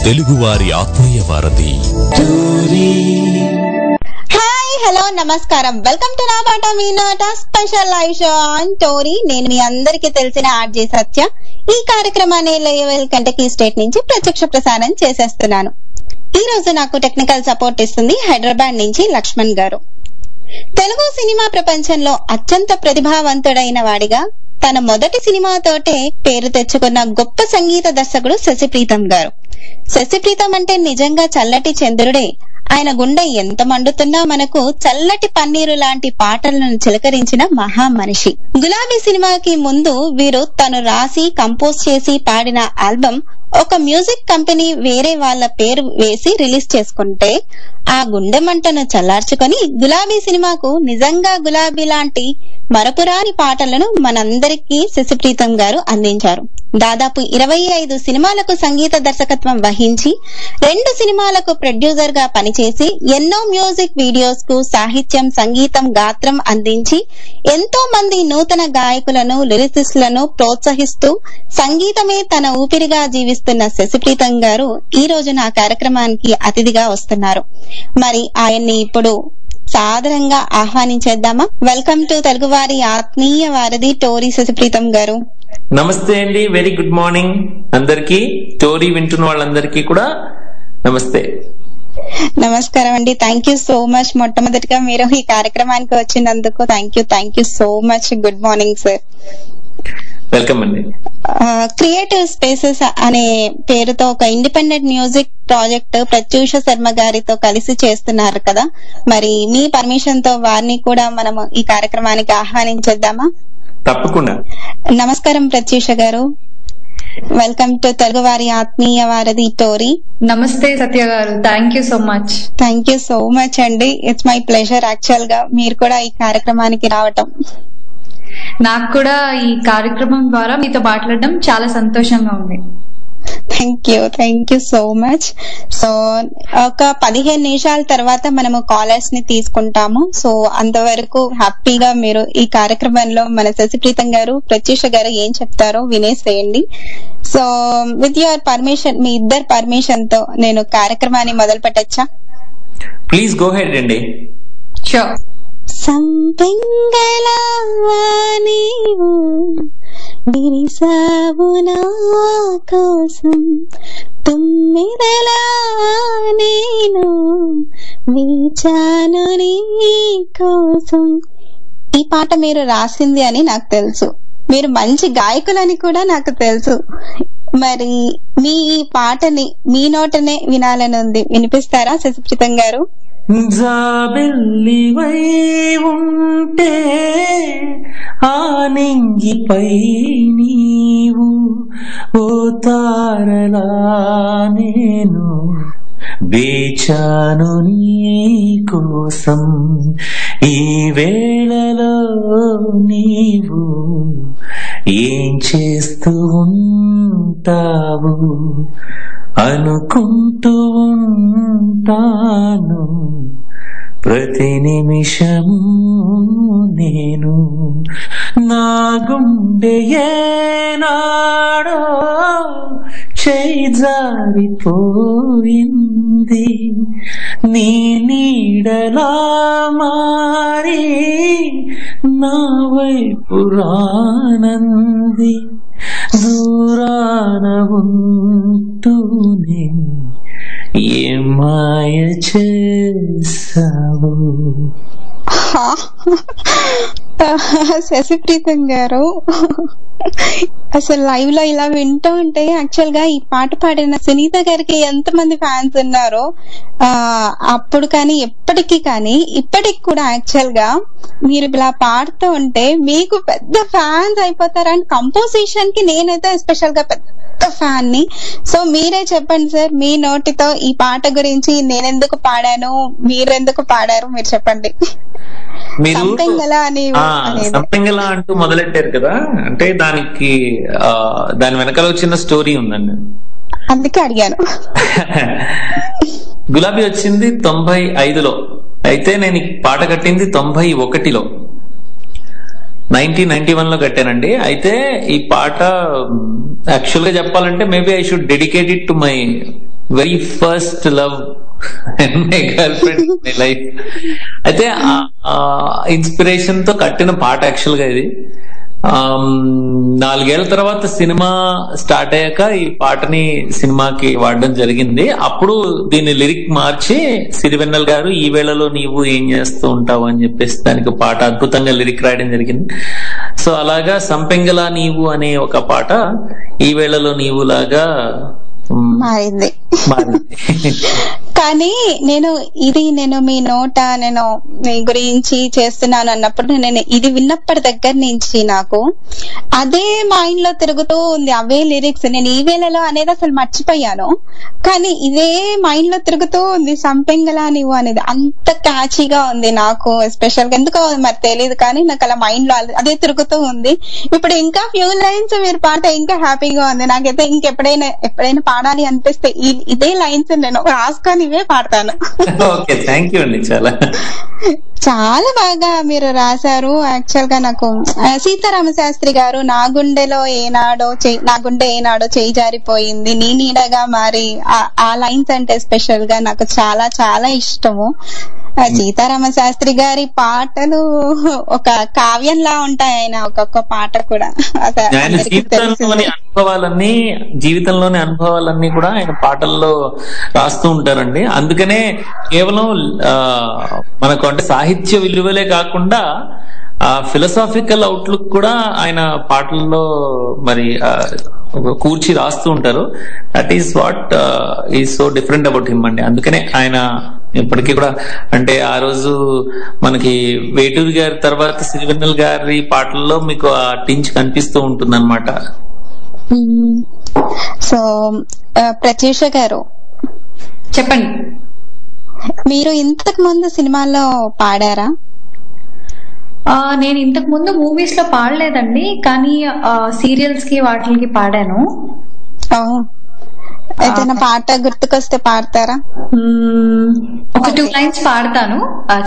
తెలుగువారి ఆత్మీయ వారధి. హాయ్, హలో, నమస్కారం. వెల్కమ్ టు నా పాట మీ నాట special live show on Tori. నేను మీ అందరికీ తెలిసిన ఆర్జే సత్య. ఈ కార్యక్రమాన్ని లెవెల్ కంటకీ స్టేట్ నుంచి ప్రత్యక్ష ప్రసారం చేసేస్తున్నాను. ఈ రోజు నాకు టెక్నికల్ సపోర్ట్ ఇస్తుంది హైదరాబాద్ నుంచి లక్ష్మణ్ గారు. తెలుగు సినిమా ప్రపంచంలో అత్యంత ప్రతిభావంతుడైన వాడిగా తన మొదటి సినిమాతోటే పేరు తెచ్చుకున్న గొప్ప సంగీత దర్శకుడు శశిప్రీతం గారు. శశిప్రీతం అంటే నిజంగా చల్లటి చంద్రుడే. ఆయన గుండె ఎంత మండుతున్నా మనకు చల్లటి పన్నీరు లాంటి పాటలను చిలకరించిన మహా మనిషి. గులాబీ సినిమాకి ముందు వీరు తను రాసి కంపోజ్ చేసి పాడిన ఆల్బమ్ ఒక మ్యూజిక్ కంపెనీ వేరే వాళ్ళ పేరు వేసి రిలీజ్ చేసుకుంటే ఆ గుండె మంటను చల్లార్చుకొని గులాబీ సినిమాకు నిజంగా గులాబీ లాంటి మరపురాని పాటలను మనందరికీ శశిప్రీతం గారు అందించారు. దాదాపు 25 సినిమాలకు సంగీత దర్శకత్వం వహించి 2 సినిమాలకు ప్రొడ్యూసర్ గా పనిచేసి ఎన్నో మ్యూజిక్ వీడియోస్ కు సాహిత్యం, సంగీతం, గాత్రం అందించి ఎంతో మంది నూతన గాయకులను, లిరిసిస్టులను ప్రోత్సహిస్తూ సంగీతమే తన ఊపిరిగా జీవిస్తున్న శశిప్రీతం గారు ఈ రోజు నా కార్యక్రమానికి అతిథిగా వస్తున్నారు. మరి ఆయన్ని ఇప్పుడు సాదరంగా ఆహ్వానించేద్దామా? వెల్కమ్ టు తెలుగువారి ఆత్మీయ వారధి టోరీ శశిప్రీతం గారు. నమస్తే అండి, వెరీ గుడ్ మార్నింగ్ అందరికి. టోరీ వింటున్న వాళ్ళందరికీ కూడా నమస్తే. నమస్కారం అండి. Thank you so much. మొట్టమొదటిగా మీరు ఈ కార్యక్రమానికి వచ్చినందుకు thank you so much. Good morning sir. Welcome అండి. క్రియేటివ్ స్పేసెస్ అనే పేరుతో ఒక independent music project Pratyusha Sharma గారితో కలిసి చేస్తున్నారు కదా, మరి మీ పర్మిషన్ తో వారిని కూడా మనము ఈ కార్యక్రమానికి ఆహ్వానించేద్దామా? తప్పకుండా. నమస్కారం ప్రత్యూష గారు. వెల్కమ్ టు తెలుగువారి ఆత్మీయ వారధి టోరీ. నమస్తే సత్య గారు, thank you so much. Thank you so much అండి. ఇట్స్ మై ప్లెజర్ యాక్చువల్ గా మీరు కూడా ఈ కార్యక్రమానికి రావటం. నాకు కూడా ఈ కార్యక్రమం ద్వారా మీతో మాట్లాడడం చాలా సంతోషంగా ఉంది. Thank you so much. So ఒక 15 నిమిషాల తర్వాత మనము కాలర్స్ ని తీసుకుంటాము. సో అంతవరకు హ్యాపీగా మీరు ఈ కార్యక్రమంలో మన శశిప్రీతం గారు, ప్రత్యూష గారు ఏం చెప్తారో వినేసేయండి. సో విత్ యువర్ పర్మిషన్, మీ ఇద్దరు పర్మిషన్ తో నేను కార్యక్రమాన్ని మొదలు పెట్టచ్చా? ప్లీజ్ గో హెడ్ అండి. షూర్. సంపెంగలా నీవు విరిసావు నా కోసం, తుమ్మిదలా నేను వీచాను నీ కోసం. ఈ పాట మీరు రాసింది అని నాకు తెలుసు, మీరు మంచి గాయకులని కూడా నాకు తెలుసు. మరి మీ ఈ పాటని మీ నోటనే వినాలని ఉంది. వినిపిస్తారా శశిప్రీతం గారు? జాబిల్లివై ఉంటే ఆ నింగిపై నీవు, ఓ తారలా నేను వేచాను నీ కోసం. ఈ వేళలో నీవు ఏం చేస్తూ ఉంటావు అనుకుంటూ ఉంటాను ప్రతి నిమిషము నేను. నా గుండె ఏనాడో చేయి జారిపోయింది, నీ నీడలా మారి నా వైపు రానంది. దూరాన ఉంటూనే ఏ మాయ చేసావు. శశిప్రీతం గారు, అసలు లైవ్ లో ఇలా వింటూ ఉంటే యాక్చువల్ గా ఈ పాట పాడిన సునీత గారికి ఎంత మంది ఫ్యాన్స్ ఉన్నారో అప్పుడు కానీ ఎప్పటికీ కానీ ఇప్పటికి కూడా యాక్చువల్ గా మీరు ఇలా పాడుతూ ఉంటే మీకు పెద్ద ఫ్యాన్స్ అయిపోతారు. అండ్ కంపోజిషన్ కి నేనైతే ఎస్పెషల్ గా పెద్ద ఫ్యాన్ ని. సో మీరే చెప్పండి సార్, మీ నోటితో ఈ పాట గురించి నేనెందుకు పాడాను, మీరెందుకు పాడారు, మీరు చెప్పండి. సంపెంగలా అంటూ మొదలెట్టారు కదా, అంటే దాని వెనకాల చిన్న స్టోరీ ఉందండి, అందుకే అడిగాను. గులాబీ వచ్చింది 95లో, అయితే నేను ఈ పాట కట్టింది 91లో. 1991లో కట్టానండి. అయితే ఈ పాట యాక్చువల్ గా చెప్పాలంటే maybe I should dedicate it to my very first love and my girl friend my life. అయితే ఇన్స్పిరేషన్ తో కట్టిన పాట యాక్చువల్ గా ఇది. 4 ఏళ్ల తర్వాత సినిమా స్టార్ట్ అయ్యాక ఈ పాటని సినిమాకి వాడడం జరిగింది. అప్పుడు దీన్ని లిరిక్ మార్చి సిరివెన్నెల గారు ఈ వేళలో నీవు ఏం చేస్తూ ఉంటావు అని చెప్పేసి దానికి పాట అద్భుతంగా లిరిక్ రాయడం జరిగింది. సో అలాగా సంపెంగలా నీవు అనే ఒక పాట ఈ వేళలో నీవు లాగా మారింది. కానీ నేను మీ నోట నేను మీ గురించి చేస్తున్నాను అన్నప్పుడు నేను ఇది విన్నప్పటి దగ్గర నుంచి నాకు అదే మైండ్ లో తిరుగుతూ ఉంది, అవే లిరిక్స్. నేను ఈ వేళలో అనేది అసలు మర్చిపోయాను, కానీ ఇదే మైండ్ లో తిరుగుతూ ఉంది. సంపెంగలా నీవు అనేది అంత క్యాచీగా ఉంది నాకు, ఎస్పెషల్ గా ఎందుకో మరి తెలియదు, కానీ నాకు అలా మైండ్ లో అదే తిరుగుతూ ఉంది. ఇప్పుడు ఇంకా ఫ్యూ లైన్స్ మీరు పాట ఇంకా హ్యాపీగా ఉంది నాకైతే. ఇంకెప్పుడైనా పాడాలి అనిపిస్తే ఇదే లైన్స్ నేను రాసుకొని ఇవే పాడతాను. ఓకే, థ్యాంక్ యూ అండి. చాలా బాగా మీరు రాశారు. యాక్చువల్ గా నాకు సీతారామ శాస్త్రి గారు నా గుండె ఏనాడో చేయి జారిపోయింది నీ నీడగా మారి, ఆ లైన్స్ అంటే స్పెషల్ గా నాకు చాలా చాలా ఇష్టము. సీతారామ శాస్త్రి గారి పాటలు ఒక కావ్యంలా ఉంటాయి. ఆయన ఒక్కొక్క పాట కూడా జీవితంలోని అనుభవాలన్నీ కూడా ఆయన పాటల్లో రాస్తూ ఉంటారండి. అందుకనే కేవలం మనకు అంటే సాహిత్య విలువలే కాకుండా ఫిలసాఫికల్ అవుట్లుక్ కూడా ఆయన పాటల్లో మరి కూర్చి రాస్తూ ఉంటారు. That is what is so different about him అండి. అందుకనే ఆయన ఇప్పటికీ కూడా అంటే ఆ రోజు మనకి వేటూరి గారి తర్వాత సిరివెన్నెల గారి పాటల్లో మీకు ఆ టించ్ కనిపిస్తూ ఉంటుంది అనమాట. సో ప్రత్యూష గారు చెప్పండి, మీరు ఇంతకు ముందు సినిమాల్లో పాడారా? నేను ఇంతకు ముందు మూవీస్ లో పాడలేదండి, కానీ సీరియల్స్ కి వాటికి పాడాను. ఏదైనా పాట గుర్తుకొస్తే పాడతారా? ఒక 2 లైన్స్ పాడతాను,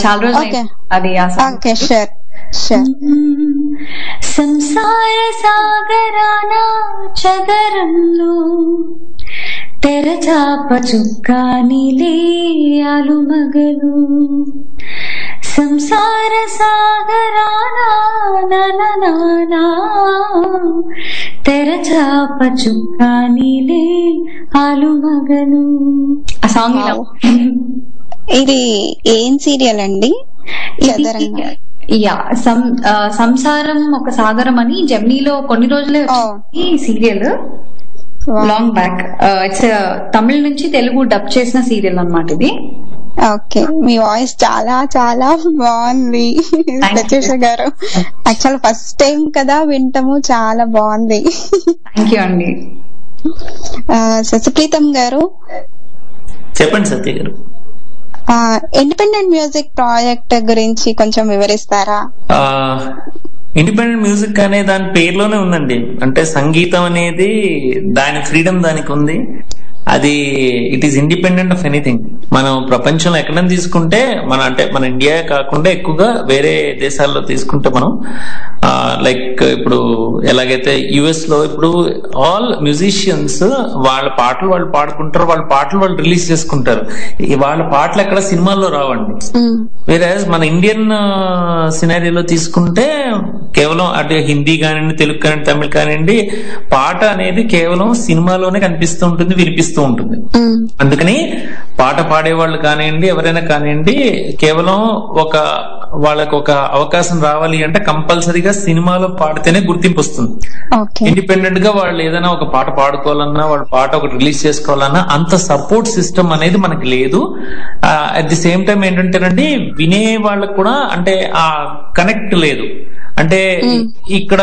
చాలా రోజులు అది. Okay, sure. సంసార సాగరాన చదరంలో తెరచాప చుక్కానిలే అలుమగలు, సంసార సాగరానా తెరచాప చుక్కానిలే ఆలుమగలు. ఆ సాంగ్ ఇది ఏం సీరియల్ అండి? సంసారం ఒక సాగరం అని జెమినీలో కొన్ని రోజులే ఈ సీరియల్, లాంగ్ బ్యాక్. ఇట్స్ తమిళ నుంచి తెలుగు డబ్ చేసిన సీరియల్ అన్నమాట ఇది. ఓకే, మీ వాయిస్ చాలా చాలా బాగుంది ప్రత్యూష గారు. యాక్చువల్ ఫస్ట్ టైం కదా వింటాము, చాలా బాగుంది. థ్యాంక్ యూ అండి. శశిప్రీతం గారు చెప్పండి. సత్య గారు, ఇండిపెండెంట్ మ్యూజిక్ ప్రాజెక్ట్ గురించి కొంచెం వివరిస్తారా? ఇండిపెండెంట్ మ్యూజిక్ అనే దాని పేరులోనే ఉందండి. అంటే సంగీతం అనేది దాని ఫ్రీడమ్ దానికి ఉంది. అది it is independent of anything. మనం ప్రపంచంలో ఎక్కడైనా తీసుకుంటే మన ఇండియా కాకుండా ఎక్కువగా వేరే దేశాల్లో తీసుకుంటే మనం లైక్ ఇప్పుడు ఎలాగైతే యుఎస్ లో ఇప్పుడు ఆల్ మ్యూజిషియన్స్ వాళ్ళ పాటలు వాళ్ళు పాడుకుంటారు, వాళ్ళ పాటలు వాళ్ళు రిలీజ్ చేసుకుంటారు. వాళ్ళ పాటలు ఎక్కడ సినిమాల్లో రావండి. వేరే మన ఇండియన్ సినారీలో తీసుకుంటే కేవలం అటు హిందీ కానివ్వండి, తెలుగు కానివ్వండి, తమిళ కానివ్వండి, పాట అనేది కేవలం సినిమాలోనే కనిపిస్తూ ఉంటుంది, వినిపిస్తూ ఉంటుంది. అందుకని పాట పాడేవాళ్ళు కానివ్వండి, ఎవరైనా కానివ్వండి, కేవలం వాళ్ళకు ఒక అవకాశం రావాలి అంటే కంపల్సరీగా సినిమాలో పాడితేనే గుర్తింపు వస్తుంది. ఇండిపెండెంట్ గా వాళ్ళు ఏదైనా ఒక పాట పాడుకోవాలన్నా, వాళ్ళ పాట ఒకటి రిలీజ్ చేసుకోవాలన్నా అంత సపోర్ట్ సిస్టమ్ అనేది మనకి లేదు. అట్ ది సేమ్ టైం ఏంటంటేనండి, వినే వాళ్ళకు కూడా అంటే ఆ కనెక్ట్ లేదు. అంటే ఇక్కడ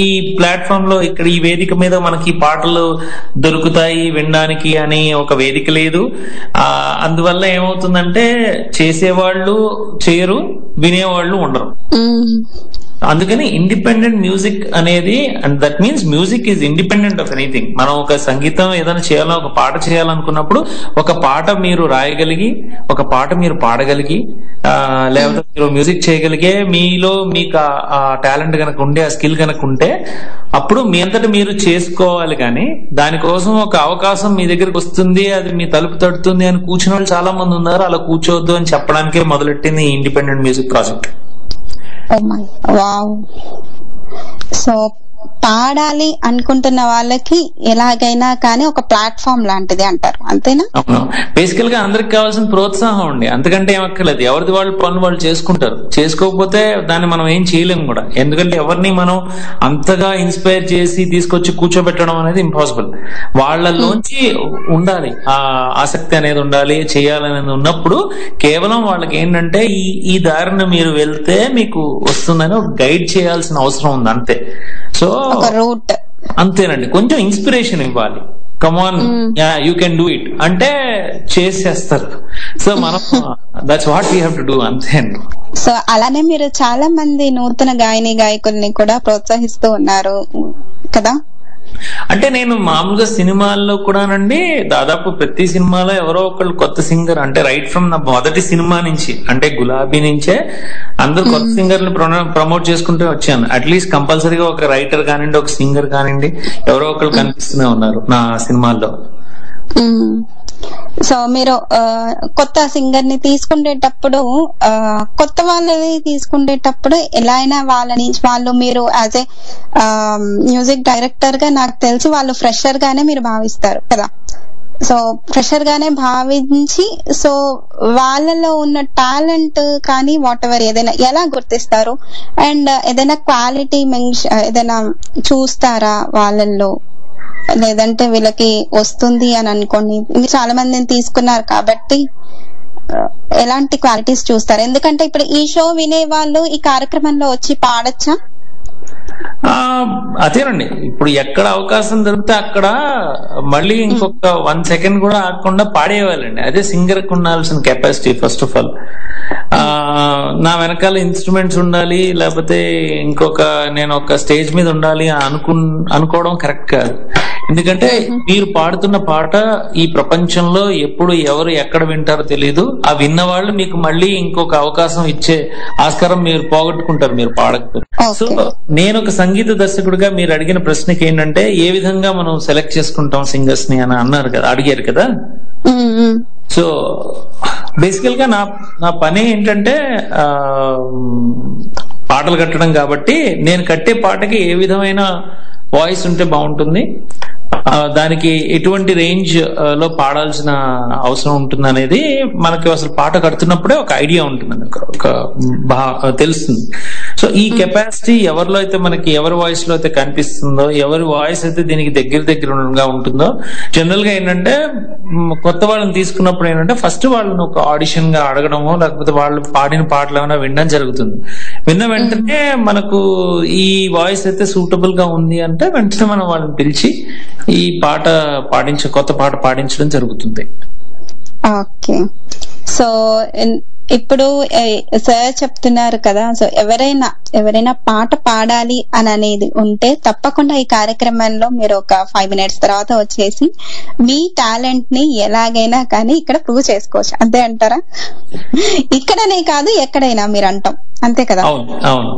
ఈ ప్లాట్ఫామ్ లో ఇక్కడ ఈ వేదిక మీద మనకి పాటలు దొరుకుతాయి వినడానికి అని ఒక వేదిక లేదు. అందువల్ల ఏమవుతుందంటే చేసేవాళ్ళు చేయరు, వినేవాళ్ళు ఉండరు. అందుకని ఇండిపెండెంట్ మ్యూజిక్ అనేది, and that means music is independent of anything. మనం ఒక సంగీతం ఏదైనా చేయాలో, ఒక పాట చేయాలనుకున్నప్పుడు ఒక పాట మీరు రాయగలిగి, ఒక పాట మీరు పాడగలిగి, లేకపోతే మీరు మ్యూజిక్ చేయగలిగే మీలో మీకు ఆ టాలెంట్ కనుక ఉండే, ఆ స్కిల్ కనుక ఉంటే అప్పుడు మీ అంతటా మీరు చేసుకోవాలి. కానీ దానికోసం ఒక అవకాశం మీ దగ్గరికి వస్తుంది, అది మీ తలుపు తడుతుంది అని కూర్చున్న వాళ్ళు చాలా మంది ఉన్నారు. అలా కూర్చోవద్దు అని చెప్పడానికే మొదలెట్టింది independent music project. Wow. So పాడాలి అనుకుంటున్న వాళ్ళకి ఎలాగైనా కానీ ఒక ప్లాట్ఫామ్ లాంటిది అంటారు, అంతేనా? అవును. బేసికల్ గా అందరికి కావాల్సిన ప్రోత్సాహం అండి, అంతకంటే ఏమక్కర్లేదు. ఎవరిది వాళ్ళు పనులు వాళ్ళు చేసుకుంటారు. చేసుకోకపోతే దాన్ని మనం ఏం చేయలేము కూడా. ఎందుకంటే ఎవరిని మనం అంతగా ఇన్స్పైర్ చేసి తీసుకొచ్చి కూర్చోబెట్టడం అనేది ఇంపాసిబుల్. వాళ్ళలోంచి ఉండాలి ఆ ఆసక్తి అనేది, ఉండాలి చేయాలనేది ఉన్నప్పుడు కేవలం వాళ్ళకి ఏంటంటే ఈ దారిని మీరు వెళ్తే మీకు వస్తుందని ఒక గైడ్ చేయాల్సిన అవసరం ఉంది, అంతే. సో రూట్ అంతేనండి, కొంచెం ఇన్స్పిరేషన్ ఇవ్వాలి. కమాన్, యూ కెన్ డూ ఇట్ అంటే చేసేస్తారు. సో మనం that's what we have to do, అంతే అండి. సో అలానే మీరు చాలా మంది నూతన గాయకుల్ని కూడా ప్రోత్సహిస్తూ ఉన్నారు కదా? అంటే నేను మామూలుగా సినిమాల్లో కూడానండి, దాదాపు ప్రతి సినిమాలో ఎవరో ఒకళ్ళు కొత్త సింగర్, అంటే రైట్ ఫ్రమ్ నా మొదటి సినిమా నుంచి, అంటే గులాబీ నుంచే అందరు కొత్త సింగర్ని ప్రమోట్ చేసుకుంటూ వచ్చాను. అట్లీస్ట్ కంపల్సరీగా ఒక రైటర్ కానివ్వండి, ఒక సింగర్ కానివ్వండి, ఎవరో ఒకళ్ళు కనిపిస్తూనే ఉన్నారు నా సినిమాల్లో. సో మీరు కొత్త సింగర్ ని తీసుకునేటప్పుడు, కొత్త వాళ్ళని తీసుకునేటప్పుడు ఎలా అయినా వాళ్ళు మీరు యాజ్ ఏ మ్యూజిక్ డైరెక్టర్ గా నాకు తెలిసి వాళ్ళు ఫ్రెషర్ గానే మీరు భావిస్తారు కదా? సో ఫ్రెషర్ గానే భావించి, సో వాళ్ళలో ఉన్న టాలెంట్ కానీ వాట్ ఎవర్ ఏదైనా ఎలా గుర్తిస్తారు? అండ్ ఏదైనా క్వాలిటీ ఏదైనా చూస్తారా వాళ్ళల్లో? లేదంటే వీళ్ళకి వస్తుంది అని అనుకోండి, మీరు చాలా మందిని తీసుకున్నారు కాబట్టి ఎలాంటి క్వాలిటీస్ చూస్తారు? ఎందుకంటే ఇప్పుడు ఈ షో వినే వాళ్ళు ఈ కార్యక్రమంలో వచ్చి పాడొచ్చా? అదేనండి, ఇప్పుడు ఎక్కడ అవకాశం దొరికితే అక్కడ మళ్ళీ ఇంకొక 1 సెకండ్ కూడా ఆగకుండా పాడేవాళ్ళండి. అదే సింగర్ కు ఉండాల్సిన కెపాసిటీ. ఫస్ట్ ఆఫ్ ఆల్ నా వెనకాల ఇన్స్ట్రుమెంట్స్ ఉండాలి, లేకపోతే నేను ఒక స్టేజ్ మీద ఉండాలి అనుకోవడం కరెక్ట్ కాదు. ఎందుకంటే మీరు పాడుతున్న పాట ఈ ప్రపంచంలో ఎప్పుడు ఎవరు ఎక్కడ వింటారో తెలియదు. ఆ విన్న వాళ్ళు మీకు మళ్ళీ ఇంకొక అవకాశం ఇచ్చే ఆస్కారం మీరు పోగొట్టుకుంటారు మీరు పాడకపోతే. సో నేను ఒక సంగీత దర్శకుడిగా మీరు అడిగిన ప్రశ్నకి ఏంటంటే, ఏ విధంగా మనం సెలెక్ట్ చేసుకుంటాం సింగర్స్ ని అని అడిగారు కదా. సో బేసికల్ గా నా పని ఏంటంటే పాటలు కట్టడం కాబట్టి, నేను కట్టే పాటకి ఏ విధమైన వాయిస్ ఉంటే బాగుంటుంది, దానికి ఎటువంటి రేంజ్ లో పాడాల్సిన అవసరం ఉంటుంది అనేది మనకి అసలు పాట కడుతున్నప్పుడే ఒక ఐడియా ఉంటుంది, తెలుస్తుంది. సో ఈ కెపాసిటీ ఎవరిలో అయితే మనకి, ఎవరి వాయిస్ లో అయితే కనిపిస్తుందో, ఎవరి వాయిస్ అయితే దీనికి దగ్గరగా ఉంటుందో, జనరల్ గా ఏంటంటే కొత్త వాళ్ళని తీసుకున్నప్పుడు ఏంటంటే ఫస్ట్ వాళ్ళని ఒక ఆడిషన్ గా అడగడమో, లేకపోతే వాళ్ళు పాడిన పాటలు ఏమైనా వినడం జరుగుతుంది. విన్న వెంటనే మనకు ఈ వాయిస్ అయితే సూటబుల్ గా ఉంది అంటే వెంటనే మనం వాళ్ళని పిలిచి ఈ పాట కొత్త పాట పాడించడం జరుగుతుంది. ఓకే. సో ఇప్పుడు సార్ చెప్తున్నారు కదా, సో ఎవరైనా పాట పాడాలి అని అనేది ఉంటే తప్పకుండా ఈ కార్యక్రమంలో మీరు ఒక 5 minutes తర్వాత వచ్చేసి మీ టాలెంట్ ని ఎలాగైనా కానీ ఇక్కడ ప్రూవ్ చేసుకోవచ్చు, అంతే అంటారా? ఇక్కడనే కాదు ఎక్కడైనా మీరు అంటాం, అంతే కదా? అవును.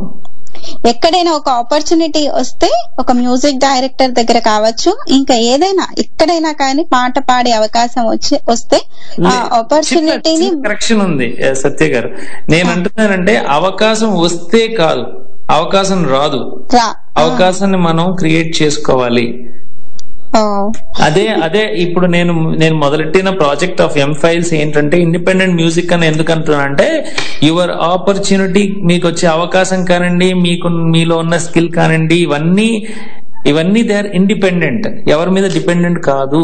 ఎక్కడైనా ఒక ఆపర్చునిటీ వస్తే, ఒక మ్యూజిక్ డైరెక్టర్ దగ్గర కావచ్చు, ఇంకా ఏదైనా ఎక్కడైనా కానీ పాట పాడే అవకాశం వస్తే ఆ ఆపర్చునిటీని. కరెక్షన్ ఉంది సత్య గారు. నేను అంటున్నానంటే అవకాశం వస్తే కాదు, అవకాశం రాదు, అవకాశాన్ని మనం క్రియేట్ చేసుకోవాలి. అదే ఇప్పుడు నేను మొదలెట్టిన ప్రాజెక్ట్ ఆఫ్ M-Files ఏంటంటే ఇండిపెండెంట్ మ్యూజిక్ అని ఎందుకు అంటున్నానంటే, యువర్ ఆపర్చునిటీ, మీకు వచ్చే అవకాశం కానివ్వండి, మీలో ఉన్న స్కిల్ కానివ్వండి, ఇవన్నీ దే ఆర్ ఇండిపెండెంట్, ఎవరి మీద డిపెండెంట్ కాదు.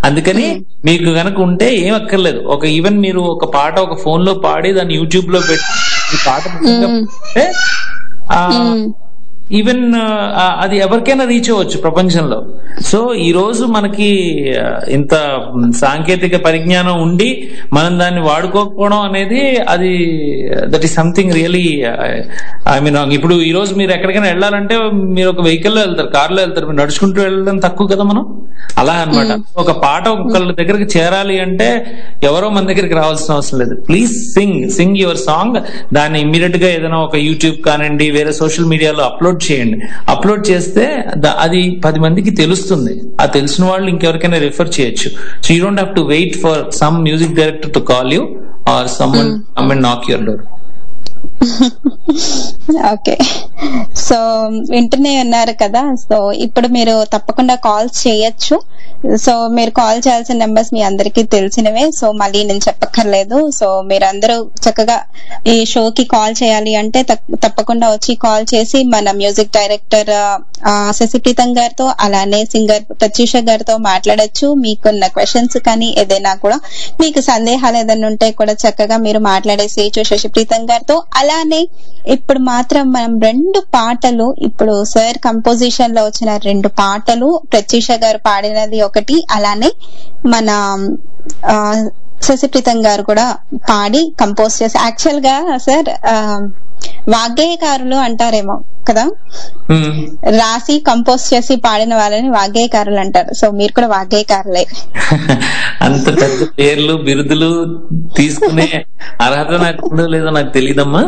అందుకని మీకు గనక ఉంటే ఏం అక్కర్లేదు, ఈవెన్ మీరు ఒక పాట ఒక ఫోన్ లో పాడి దాన్ని యూట్యూబ్ లో పెట్టి ఈ పాట ఈవెన్ అది ఎవరికైనా రీచ్ అవ్వచ్చు ప్రపంచంలో. సో ఈ రోజు మనకి ఇంత సాంకేతిక పరిజ్ఞానం ఉండి మనం దాన్ని వాడుకోకపోవడం అనేది అది that is something really I mean. ఇప్పుడు ఈ రోజు మీరు ఎక్కడికైనా వెళ్ళాలంటే మీరు ఒక వెహికల్లో వెళ్తారు, కార్లో వెళ్తారు, మీరు నడుచుకుంటూ వెళ్ళడం తక్కువ కదా మనం. అలా అన్నమాట. ఒక పాట ఒకళ్ళ దగ్గరికి చేరాలి అంటే ఎవరో మన దగ్గరికి రావాల్సిన అవసరం లేదు. Please sing your song. దాన్ని ఇమ్మీడియట్ గా ఏదైనా ఒక యూట్యూబ్ కానివ్వండి, వేరే సోషల్ మీడియాలో అప్లోడ్ చేయండి. అప్లోడ్ చేస్తే అది 10 మందికి తెలుస్తుంది. ఆ తెలిసిన వాళ్ళు ఇంకెవరికైనా రిఫర్ చేయొచ్చు. So you don't have to wait for some music director to call you or someone come and knock your door. Okay, so వింటూనే ఉన్నారు కదా. సో ఇప్పుడు మీరు తప్పకుండా కాల్ చేయొచ్చు. సో మీరు కాల్ చేయాల్సిన నెంబర్స్ మీ అందరికీ తెలిసినవే, సో మళ్ళీ నేను చెప్పక్కర్లేదు. సో మీరు అందరూ చక్కగా ఈ షోకి కాల్ చేయాలి అంటే తప్పకుండా వచ్చి కాల్ చేసి మన మ్యూజిక్ డైరెక్టర్ శశిప్రీతం గారితో, అలానే సింగర్ ప్రత్యూష గారితో మాట్లాడొచ్చు. మీకున్న క్వశ్చన్స్ కానీ ఏదైనా కూడా, మీకు సందేహాలు ఏదైనా ఉంటే కూడా చక్కగా మీరు మాట్లాడేసేయచ్చు శశిప్రీతం గారితో. అలానే ఇప్పుడు మాత్రం మనం 2 పాటలు, ఇప్పుడు సార్ కంపోజిషన్ లో వచ్చిన 2 పాటలు, ప్రత్యూష గారు పాడినది ఒకటి, అలానే మన శశిప్రీతం గారు కూడా పాడి కంపోజ్ చేసి, యాక్చువల్ గా సార్ వాగ్గేయకారులు అంటారేమో కదా, రాసి కంపోజ్ చేసి పాడిన వాళ్ళని వాగ్గేయకారులు అంటారు. సో మీరు కూడా వాగ్గేయకారులే. అంత పెద్ద పేర్లు బిరుదులు తీసుకునే అర్హత నాకు ఉందో లేదో నాకు తెలియదమ్మా.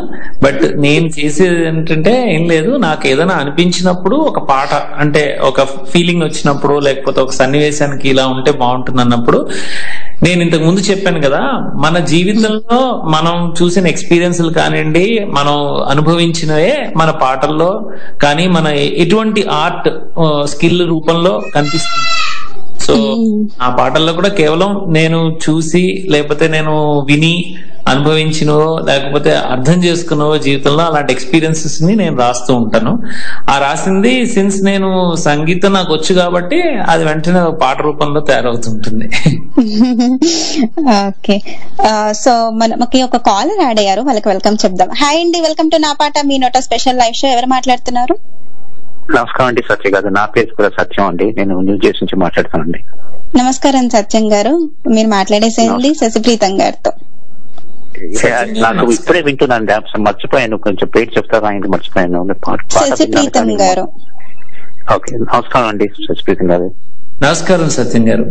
బట్ నేను చేసేది ఏంటంటే ఏం లేదు, నాకు ఏదైనా అనిపించినప్పుడు ఒక పాట, అంటే ఒక ఫీలింగ్ వచ్చినప్పుడు, లేకపోతే ఒక సన్నివేశానికి ఇలా ఉంటే బాగుంటుంది అన్నప్పుడు, నేను ఇంతకు ముందు చెప్పాను కదా, మన జీవితంలో మనం చూసిన ఎక్స్పీరియన్స్లు కానివ్వండి, మనం అనుభవించినవే మన పాటల్లో కానీ మన ఎటువంటి ఆర్ట్ స్కిల్ రూపంలో కనిపిస్తుంది. సో ఆ పాటల్లో కూడా కేవలం నేను చూసి, లేకపోతే నేను విని అనుభవించినవో, లేకపోతే అర్థం చేసుకున్నవో జీవితంలో అలాంటి ఎక్స్పీరియన్సెస్ ని నేను రాస్తూ ఉంటాను. ఆ రాసింది సిన్స్ నేను సంగీతం నాకు వచ్చు కాబట్టి అది వెంటనే పాట రూపంలో తయారవుతుంటుంది. ఓకే, సో మనకి ఒక కాలర్ యాడ్ అయ్యారు, వాళ్ళకి వెల్కమ్ చెప్దాం. హాయ్ అండి, వెల్కమ్ టు నా పాట మీ నోట స్పెషల్ లైవ్ షో. ఎవరు మాట్లాడుతున్నారు? నమస్కారం అండి, సత్య గారు. నా పేరు కూడా సత్యం అండి, నేను న్యూ జెర్సీ నుంచి మాట్లాడుతానండి. నమస్కారం సత్యం గారు, మీరు మాట్లాడేసేయండి శశిప్రీతం గారితో. నాకు ఇప్పుడే వింటున్నాను, మర్చిపోయాను, కొంచెం పేరు చెప్తారా? ఆయనకి మర్చిపోయాను. శశిప్రీతం గారు. ఓకే, నమస్కారం అండి శశిప్రీతం గారు. నమస్కారం సత్యం గారు.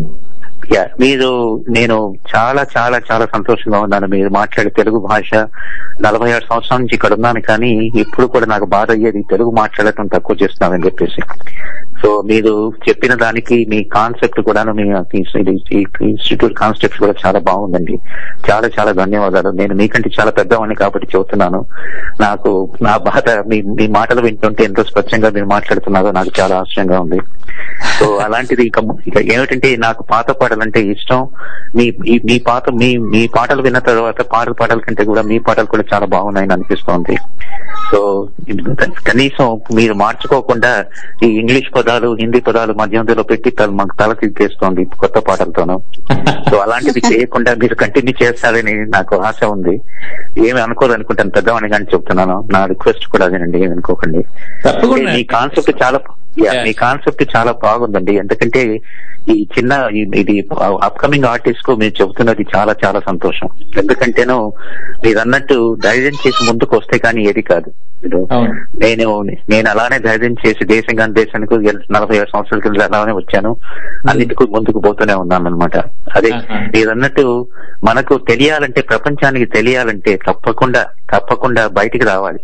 మీరు, నేను చాలా చాలా చాలా సంతోషంగా ఉన్నాను. మీరు మాట్లాడే తెలుగు భాష 46 సంవత్సరాల నుంచి ఇక్కడ ఉన్నాను, కానీ ఇప్పుడు కూడా నాకు బాధ అయ్యేది తెలుగు మాట్లాడటం తక్కువ చేస్తున్నానని చెప్పేసి. సో మీరు చెప్పిన దానికి మీ కాన్సెప్ట్ కూడా, మీ ఇన్స్టిట్యూట్ కాన్సెప్ట్ కూడా చాలా బాగుందండి. చాలా చాలా ధన్యవాదాలు. నేను మీకంటే చాలా పెద్దవాడిని కాబట్టి చెబుతున్నాను. నాకు నా బాధ మీ మాటలు వింటుంటే ఎంతో స్వచ్ఛంగా మీరు మాట్లాడుతున్నారో నాకు చాలా ఆశ్చర్యంగా ఉంది. సో అలాంటిది ఇక ఏమిటంటే, నాకు పాత పాటలంటే ఇష్టం. మీ పాటలు విన్న తర్వాత పాటల కంటే కూడా మీ పాటలు కూడా చాలా బాగున్నాయని అనిపిస్తోంది. సో కనీసం మీరు మార్చుకోకుండా ఈ ఇంగ్లీష్ పదాలు, హిందీ పదాలు మధ్యంలో పెట్టి మాకు తల తిరిగేస్తోంది కొత్త పాటలతోనూ. సో అలాంటిది చేయకుండా మీరు కంటిన్యూ చేస్తారని నాకు ఆశ ఉంది. ఏమి అనుకోదనుకుంటాను, పెద్దవాడిని కానీ చెప్తున్నాను. నా రిక్వెస్ట్ కూడా అదేనండి, ఏమి అనుకోకండి. మీ కాన్సెప్ట్ చాలా బాగుందండి. ఎందుకంటే ఈ చిన్న ఇది అప్కమింగ్ ఆర్టిస్ట్ కు మీరు చెబుతున్నది చాలా చాలా సంతోషం. ఎందుకంటేను మీరు అన్నట్టు ధైర్యం చేసి ముందుకు వస్తే కానీ ఏది కాదు. నేను అలానే ధైర్యం చేసి దేశానికి 47 సంవత్సరాల కింద అలానే వచ్చాను. అన్నిటికీ ముందుకు పోతూనే ఉన్నాను అనమాట. అదే మీరు అన్నట్టు మనకు తెలియాలంటే, ప్రపంచానికి తెలియాలంటే తప్పకుండా బయటికి రావాలి.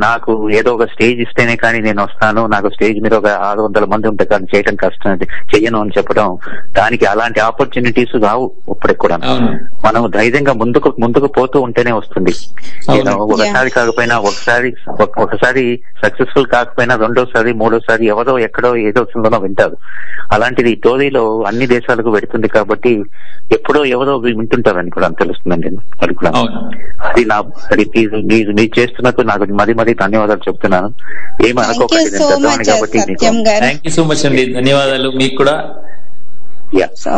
నాకు ఏదో ఒక స్టేజ్ ఇస్తేనే కానీ నేను వస్తాను, నాకు స్టేజ్ మీద ఒక 600 మంది ఉంటే కానీ చేయడం కష్టం, చెయ్యను అని చెప్పడం, దానికి అలాంటి ఆపర్చునిటీస్ రావు ఇప్పటికి కూడా. మనం ధైర్యంగా ముందుకు పోతూ ఉంటేనే వస్తుంది. ఒకసారి కాకపోయినా ఒకసారి సక్సెస్ఫుల్ కాకపోయినా రెండోసారి, మూడోసారి ఎవరో ఎక్కడో ఏదో వింటారు. అలాంటిది టోరీలో అన్ని దేశాలకు పెడుతుంది కాబట్టి ఎప్పుడో ఎవరో వింటుంటారని కూడా తెలుస్తుందండి. అది కూడా మీరు చేస్తున్నట్టు నాకు మరీ ధన్యవాదాలు చెప్తున్నాను. ఏమి అనుకోకండి, కాబట్టి. థ్యాంక్ యూ సో మచ్ అండి, ధన్యవాదాలు మీకు కూడా. So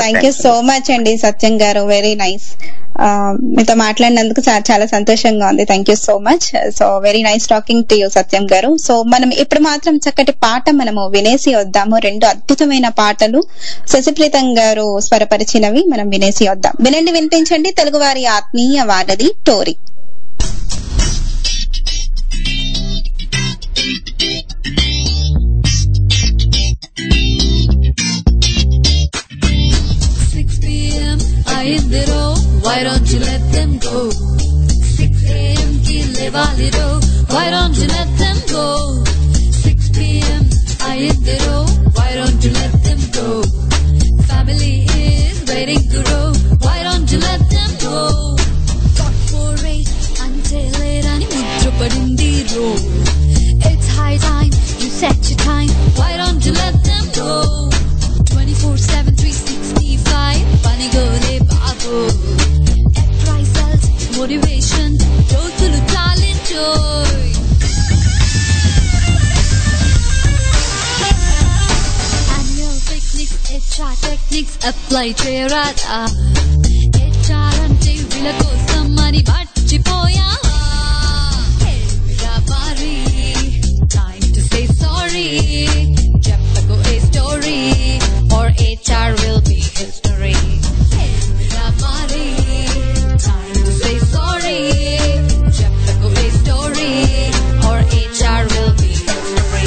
thank you so much అండి సత్యం గారు, వెరీ నైస్. మీతో మాట్లాడినందుకు చాలా సంతోషంగా ఉంది. Thank you so much. So very nice talking to you Satyam గారు. సో మనం ఇప్పుడు మాత్రం చక్కటి పాట మనము వినేసి వద్దాము. 2 అద్భుతమైన పాటలు శశిప్రీతం గారు స్వరపరిచినవి మనం వినేసి వద్దాం. వినండి, వినిపించండి. తెలుగువారి ఆత్మీయ వారధి Tori. Why don't you let them go? 6 a.m. ki levaliro. Why don't you let them go? 6 p.m. ayidiro. Why don't you let them go? Family is waiting to row. Why don't you let them go? 448 until late ani mudra padindi ro. It's high time you set your time. Why don't you let them go? 24/7 365 pani gole babu. Motivation, రోజులు టాలెంటోయ్. Annual picnics, HR techniques apply చేయరాదా? HR అంటే వీళ్ళ కోసం అని మర్చిపోయావా? మరి time to say sorry. చెప్పకు a story or HR will be history. మరి time to say sorry. చెప్పకు a story or HR will be history.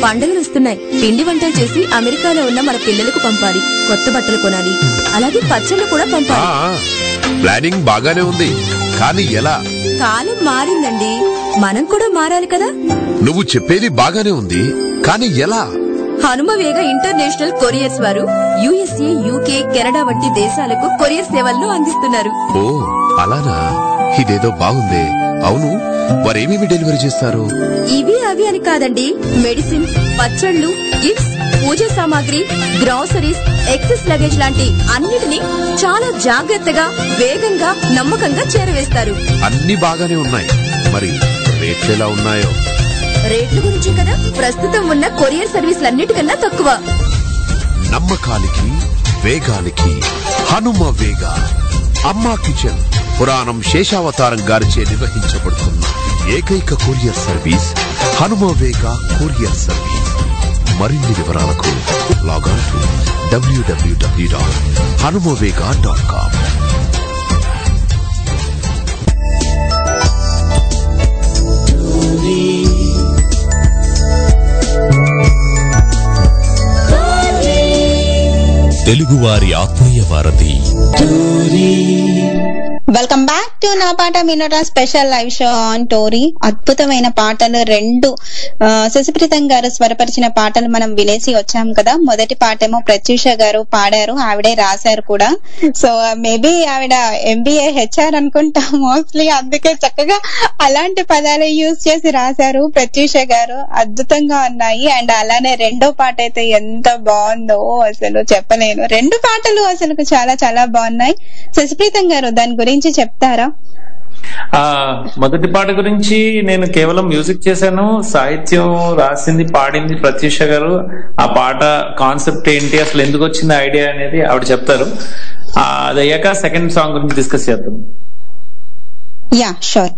పండుగలు వస్తున్నాయి. పిండి వంటలు చేసి అమెరికాలో ఉన్న మన పిల్లలకు పంపాలి. కొత్త బట్టలు కొనాలి. అలాగే పచ్చళ్ళు కూడా పంపాలి. ప్లానింగ్ బాగానే ఉంది, కానీ ఎలా? కాలం మారిందండి, మనం కూడా మారాలి కదా. నువ్వు చెప్పేది బాగానే ఉంది, కానీ ఎలా? హనుమవేగ ఇంటర్నేషనల్ కొరియర్స్ వారు యుఎస్ఏ, యూకే, కెనడా వంటి దేశాలకు కొరియర్ సేవలను అందిస్తున్నారు. ఓ అలానా, ఇదేదో బాగుంది. అవును, వారేమేమి డెలివరీ చేస్తారు? ఇవి అవి అని కాదండి, మెడిసిన్స్, పచ్చళ్లు, గిఫ్ట్స్, పూజ సామాగ్రి, గ్రాసరీస్, ఎక్సెస్ లగేజ్ లాంటి అన్నిటినీ చాలా జాగ్రత్తగా, వేగంగా, నమ్మకంగా చేరవేస్తారు. అన్ని బాగానే ఉన్నాయి, మరి రేట్లు ఎలా ఉన్నాయో? రేట్ల గురించి కదా, ప్రస్తుతం ఉన్న కొరియర్ సర్వీసులన్నిటికన్నా తక్కువ. నమ్మకానికి, వేగానికి హనుమ వేగ. అమ్మా కిచెన్ పురాణం శేషావతారం గారిచే నిర్వహించబడుతున్న ఏకైక కొరియర్ సర్వీస్ హనుమ వేగ కొరియర్ సర్వీస్. మరిన్ని వివరాలకు లాగాన్ టు www.hanumavega.com. తెలుగువారి ఆత్మీయ వారధి. వెల్కమ్ బ్యాక్ టు నా పాట మీనోటా special live show on Tori. అద్భుతమైన పాటలు రెండు శశిప్రీతం గారు స్వరపరిచిన పాటలు మనం వినేసి వచ్చాం కదా. మొదటి పాట ఏమో ప్రత్యూష గారు పాడారు, ఆవిడే రాశారు కూడా. సో మేబీ ఆవిడ MBA HR అనుకుంటా మోస్ట్లీ, అందుకే చక్కగా అలాంటి పదాలు యూజ్ చేసి రాశారు ప్రత్యూష గారు. అద్భుతంగా ఉన్నాయి. అండ్ అలానే రెండో పాట అయితే ఎంత బాగుందో అసలు చెప్పలేను. రెండు పాటలు అసలు చాలా చాలా బాగున్నాయి. శశిప్రీతం గారు దాని గురించి చెప్తారా? మొదటి పాట గురించి నేను కేవలం మ్యూజిక్ చేశాను, సాహిత్యం రాసింది పాడింది ప్రత్యూష గారు. ఆ పాట కాన్సెప్ట్ ఏంటి, అసలు ఎందుకు వచ్చింది ఐడియా అనేది ఆవిడ చెప్తారు. అది అయ్యాక సెకండ్ సాంగ్ గురించి డిస్కస్ చేద్దాం. Yeah sure.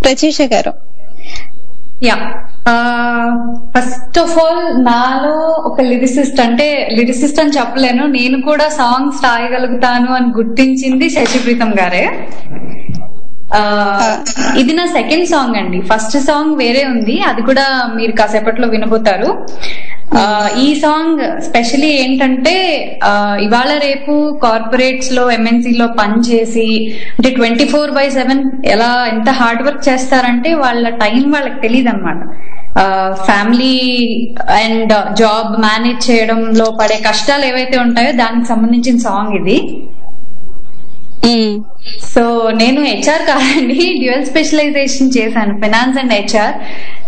ప్రత్యూష గారు. యా, ఫస్ట్ ఆఫ్ ఆల్ నాలో ఒక లిరిసిస్ట్ అని చెప్పలేను, నేను కూడా సాంగ్స్ రాయగలుగుతాను అని గుర్తించింది శశిప్రీతం గారే. ఇది నా సెకండ్ సాంగ్ అండి. ఫస్ట్ సాంగ్ వేరే ఉంది, అది కూడా మీరు కాసేపట్లో వినబోతారు. ఈ సాంగ్ స్పెషలీ ఏంటంటే, ఇవాళ రేపు కార్పొరేట్స్ లో MNC లో పనిచేసి అంటే 24/7 ఎంత హార్డ్ వర్క్ చేస్తారంటే వాళ్ళ టైం వాళ్ళకి తెలియదు అనమాట. ఫ్యామిలీ అండ్ జాబ్ మేనేజ్ చేయడంలో పడే కష్టాలు ఏవైతే ఉంటాయో దానికి సంబంధించిన సాంగ్ ఇది. సో నేను HR కాదండి, డ్యూయల్ స్పెషలైజేషన్ చేశాను, ఫైనాన్స్ అండ్ HR.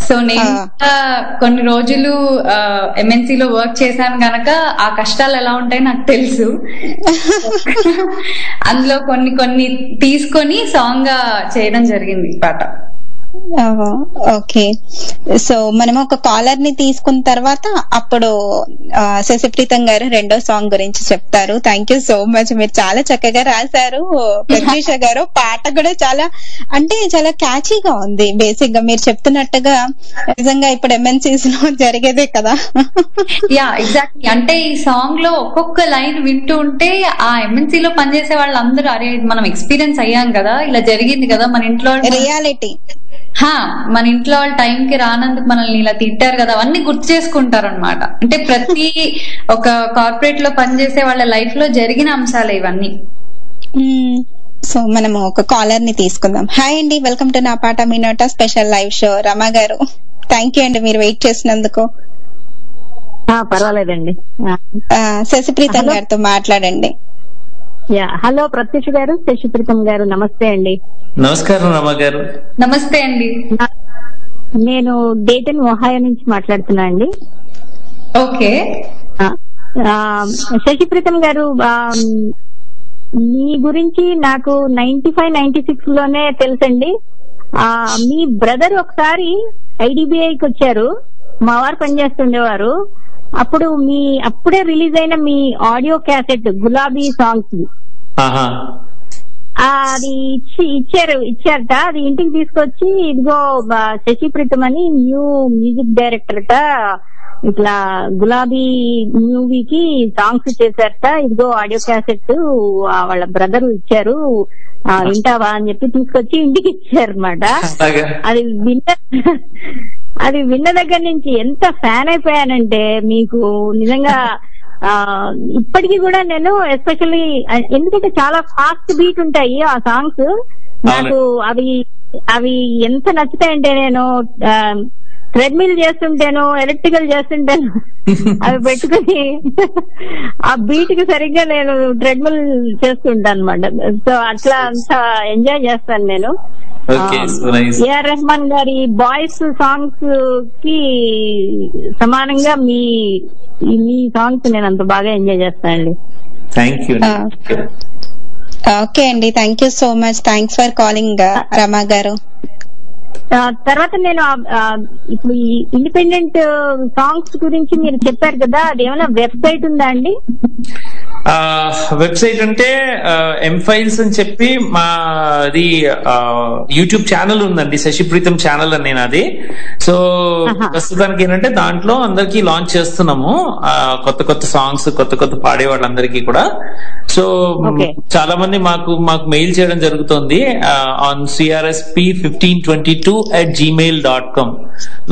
సో నేను కొన్ని రోజులు MNC లో వర్క్ చేశాను గనక ఆ కష్టాలు ఎలా ఉంటాయో నాకు తెలుసు. అందులో కొన్ని తీసుకొని సాంగ్ గా చేయడం జరిగింది ఈ పాట. ఓకే, సో మనం ఒక కాలర్ ని తీసుకున్న తర్వాత అప్పుడు శశిప్రీతం గారు రెండో సాంగ్ గురించి చెప్తారు. థ్యాంక్ యూ సో మచ్, మీరు చాలా చక్కగా రాశారు ప్రత్యూష గారు. పాట కూడా చాలా క్యాచీగా ఉంది. బేసిక్ గా మీరు చెప్తున్నట్టుగా నిజంగా ఇప్పుడు MNCs లో జరిగేదే కదా. Yeah exactly. అంటే ఈ సాంగ్ లో ఒక్కొక్క లైన్ వింటూ ఉంటే ఆ MNC లో పనిచేసే వాళ్ళందరూ అరే మనం ఎక్స్పీరియన్స్ అయ్యాం కదా, ఇలా జరిగింది కదా మన ఇంట్లో, రియాలిటీ మన ఇంట్లో వాళ్ళ టైం కి రానందుకు మనల్ని ఇలా తిట్టారు కదా, అవన్నీ గుర్తు చేసుకుంటారు అనమాట. అంటే ప్రతి ఒక కార్పొరేట్ లో పనిచేసే వాళ్ళ లైఫ్ లో జరిగిన అంశాలు ఇవన్నీ. సో మనము ఒక కాలర్ ని తీసుకుందాం. హాయ్ అండి, వెల్కమ్ టు నా పాట మీనోటా స్పెషల్ లైవ్ షో. రమ గారు, థ్యాంక్ యూ అండి మీరు వెయిట్ చేసినందుకు. పర్వాలేదండి. శశిప్రీతం గారితో మాట్లాడండి. హలో ప్రత్యూష గారు, శశిప్రీతం గారు, నమస్తే అండి. నమస్కారం రమ గారు. నమస్తే అండి. నేను డేటన్ ఒహాయో నుంచి మాట్లాడుతున్నా అండి. ఓకే. శశిప్రీతం గారు, మీ గురించి నాకు 95-96 లోనే తెలుసండి. మీ బ్రదర్ ఒకసారి IDBIకి వచ్చారు, మా వారు పనిచేస్తుండేవారు. అప్పుడే రిలీజ్ అయిన మీ ఆడియో క్యాసెట్ గులాబీ సాంగ్స్ అది ఇచ్చారట. అది ఇంటికి తీసుకొచ్చి ఇదిగో శశిప్రీతం అని న్యూ మ్యూజిక్ డైరెక్టర్ అట, ఇట్లా గులాబీ మూవీకి సాంగ్స్ చేశారట, ఇదిగో ఆడియో క్యాసెట్ వాళ్ళ బ్రదర్ ఇచ్చారు, వింటావా అని చెప్పి తీసుకొచ్చి ఇంటికి ఇచ్చారనమాట. అది విన్న దగ్గర నుంచి ఎంత ఫ్యాన్ అయిపోయానంటే మీకు నిజంగా ఇప్పటికీ కూడా నేను ఎస్పెషల్లీ ఎందుకంటే చాలా ఫాస్ట్ బీట్ ఉంటాయి ఆ సాంగ్స్, నాకు అవి ఎంత నచ్చుతాయంటే నేను ట్రెడ్మిల్ చేస్తుంటాను, ఎలక్ట్రికల్ చేస్తుంటాను, అవి పెట్టుకుని ఆ బీట్ కి సరిగ్గా నేను ట్రెడ్మిల్ చేస్తుంటాను అనమాట. సో అట్లా అంతా ఎంజాయ్ చేస్తాను నేను. ఏఆర్ రెహమాన్ గారి బాయ్స్ సాంగ్స్ కి సమానంగా మీ సాంగ్స్ నేను అంత బాగా ఎంజాయ్ చేస్తానండి. ఓకే అండి, thank you so much. Thanks for calling Rama గారు. తర్వాత నేను ఇప్పుడు ఈ ఇండిపెండెంట్ సాంగ్స్ గురించి మీరు చెప్పారు కదా, అది ఏమైనా వెబ్సైట్ ఉందా అండి? వెబ్సైట్ అంటే ఎంఫైల్స్ అని చెప్పి మాది యూట్యూబ్ ఛానల్ ఉందండి, శశిప్రీతం ఛానల్ అని నేను అది. సో ప్రస్తుతానికి ఏంటంటే దాంట్లో అందరికి లాంచ్ చేస్తున్నాము కొత్త కొత్త సాంగ్స్, కొత్త కొత్త పాడే వాళ్ళందరికీ కూడా. సో చాలా మంది మాకు మెయిల్ చేయడం జరుగుతుంది ఆన్ crsp1522@gmail.com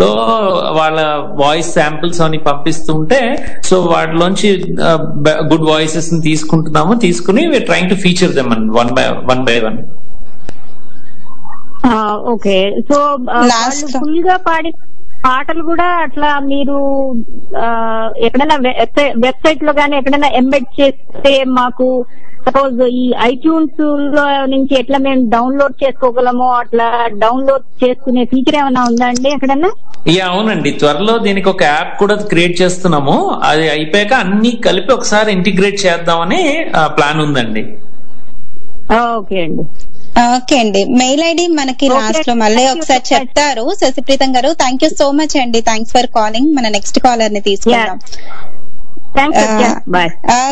లో వాళ్ళ వాయిస్ శాంపిల్స్ అని పంపిస్తుంటే, సో వాటిలోంచి గుడ్ వాయిసెస్ తీసుకుని we're trying to feature them one by one. Okay, so full గా పాడి పాటలు కూడా అట్లా మీరు ఎక్కడైనా వెబ్సైట్ లో గానీ ఎక్కడైనా ఎంబెడ్ చేస్తే మాకు సపోజ్ ఈ ఐట్యూన్స్ లో నుంచి ఎట్లా మేము డౌన్లోడ్ చేసుకోగలమో అట్లా డౌన్లోడ్ చేసుకునే ఫీచర్ ఏమైనా ఉందా అండి ఎక్కడన్నా? అవునండి, త్వరలో దీనికి ఒక యాప్ కూడా క్రియేట్ చేస్తున్నాము. అది అయిపోయాక అన్ని కలిపి ఒకసారి ఇంటిగ్రేట్ చేద్దామని ప్లాన్ ఉందండి. ఓకే అండి. ఓకే అండి, మెయిల్ ఐడి మనకి లాస్ట్ లో మళ్ళీ ఒకసారి చెప్తారు శశిప్రీతం గారు. థ్యాంక్ యూ సో మచ్ అండి, థ్యాంక్స్ ఫర్ కాలింగ్. మన నెక్స్ట్ కాలర్ ని తీసుకుందాం.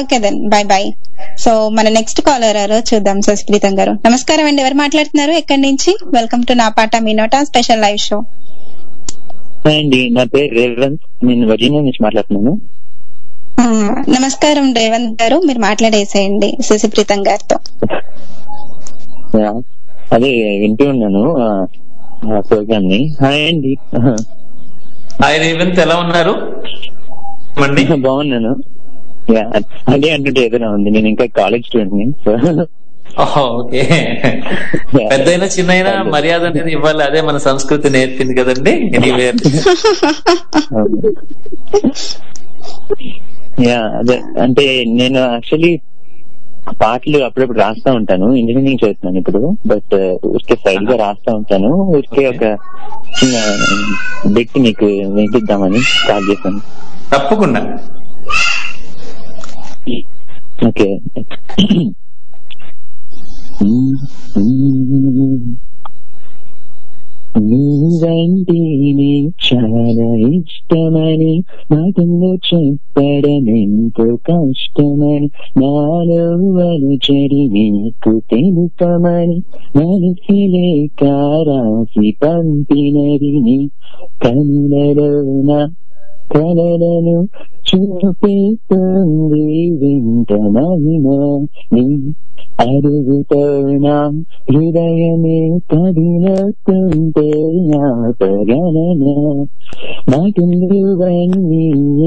Okay then, bye bye. So మన నెక్స్ట్ కాలర్ ఎవరో చూద్దాం శశిప్రీతం గారు. నమస్కారం అండి, ఎవరు మాట్లాడుతున్నారు, ఎక్కడి నుంచి? వెల్కమ్ టు నా పాట మీ నోట స్పెషల్ లైవ్ షో. అండి, నా పేరు రేవంత్, నేను వర్జీనియా నుంచి మాట్లాడుతున్నాను. నమస్కారం రేవంత్ గారు, మీరు మాట్లాడేసేయండి శశిప్రీతం గారితో. అదే వింటూ ఉన్నాను ప్రోగ్రామ్ ని. హాయ్ అండి. హాయ్ రేవంత్, ఎలా ఉన్నారు? బాగున్నాను. అదే అంటుంటే ఏదైనా ఉంది, నేను ఇంకా కాలేజ్ స్టూడెంట్ ని. ఓకే, పెద్దయినా చిన్నైనా మర్యాద అనేది ఇవ్వాలి, అదే మన సంస్కృతి నేర్పింది కదండి. అదే అంటే నేను యాక్చువల్లీ పాటలు అప్పుడప్పుడు రాస్తా ఉంటాను, ఇంజనీరింగ్ చదువుతున్నాను ఇప్పుడు. బట్ ఊరికే సైడ్ గా రాస్తా ఉంటాను, ఊరికే ఒక చిన్న బిట్ మీకు వినిపిద్దామని స్టార్ట్ చేశాను. తప్పకుండా. ఓకే. నువ్వంటే చాలా ఇష్టమని మాటల్లో చెప్పడం ఎంతో కష్టమని, నాలో అలచడి నీకు తెలుపమని మనసులే కారాసి పంపినది నీ కనులలోన కలలను చూపిస్తుంది వింటనైనా నీ అడుగుతోనా హృదయమే కదిలతుంటే ఆపగలన మాటలువన్నీ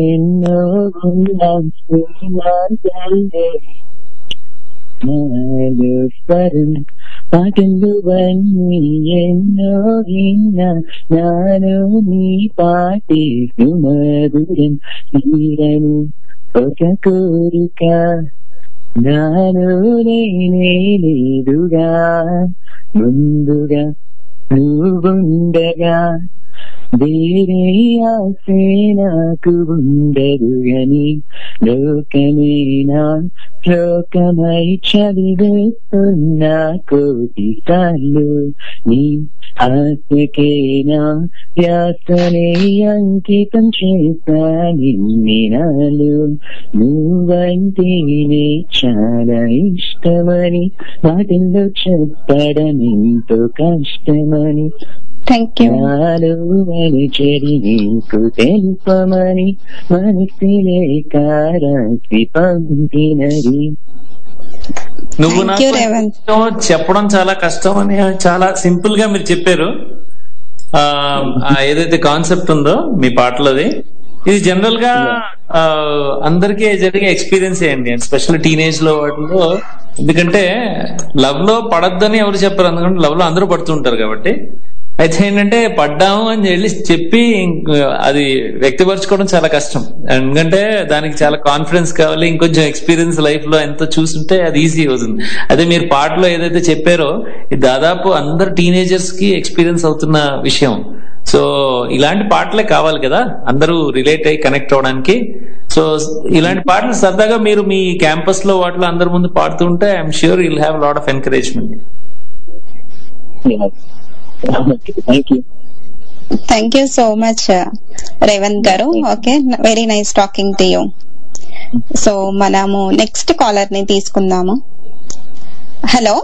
ఎన్నో స్వరం పాటలువన్నీ ఎన్నో విన్నా నాలో నీ పాటి సుమధురం తీరని ఒక కోరిక నాలో లేదుగా ముందుగా నువ్వుండగా వేరే ఆసే నాకు ఉండదు గని లోకమేనా లోకమై చదివేస్తున్నా కోటి సార్లు నీ ఆశకేనా వ్యాసనే అంకితం చేశానిన్ని నాలు నువ్వంటేనే చాలా ఇష్టమని మాటల్లో చెప్పడం ఎంతో కష్టమని చెడి నీకు తెలుపమని మనసులే కారాసి పంపినది. నువ్వు నాకు చెప్పడం చాలా కష్టం అని చాలా సింపుల్ గా మీరు చెప్పారు. ఏదైతే కాన్సెప్ట్ ఉందో మీ పాటలోది, ఇది జనరల్ గా అందరికీ జరిగే ఎక్స్పీరియన్స్ ఏంటి, స్పెషల్ టీనేజ్ లో వాటిలో. ఎందుకంటే లవ్ లో పడద్దని ఎవరు చెప్పరు, ఎందుకంటే లవ్ లో అందరూ పడుతుంటారు కాబట్టి. అయితే ఏంటంటే పడ్డాము అని వెళ్ళి చెప్పి అది వ్యక్తపరచుకోవడం చాలా కష్టం. ఎందుకంటే దానికి చాలా కాన్ఫిడెన్స్ కావాలి, ఇంకొంచెం ఎక్స్పీరియన్స్ లైఫ్ లో ఎంతో చూస్తుంటే అది ఈజీ అవుతుంది. అదే మీరు పాటలో ఏదైతే చెప్పారో ఇది దాదాపు అందరు టీనేజర్స్ కి ఎక్స్పీరియన్స్ అవుతున్న విషయం. సో ఇలాంటి పాటలే కావాలి కదా అందరూ రిలేట్ అయ్యి కనెక్ట్ అవడానికి. సో ఇలాంటి పాటలు సరదాగా మీరు మీ క్యాంపస్ లో వాటిలో అందరి ముందు పాడుతూ ఉంటే I'm sure you'll have lot of encouragement. Thank you so much Revanth గారు. Okay, very nice talking to you. So మనము నెక్స్ట్ కాలర్ ని తీసుకుందాము. హలో,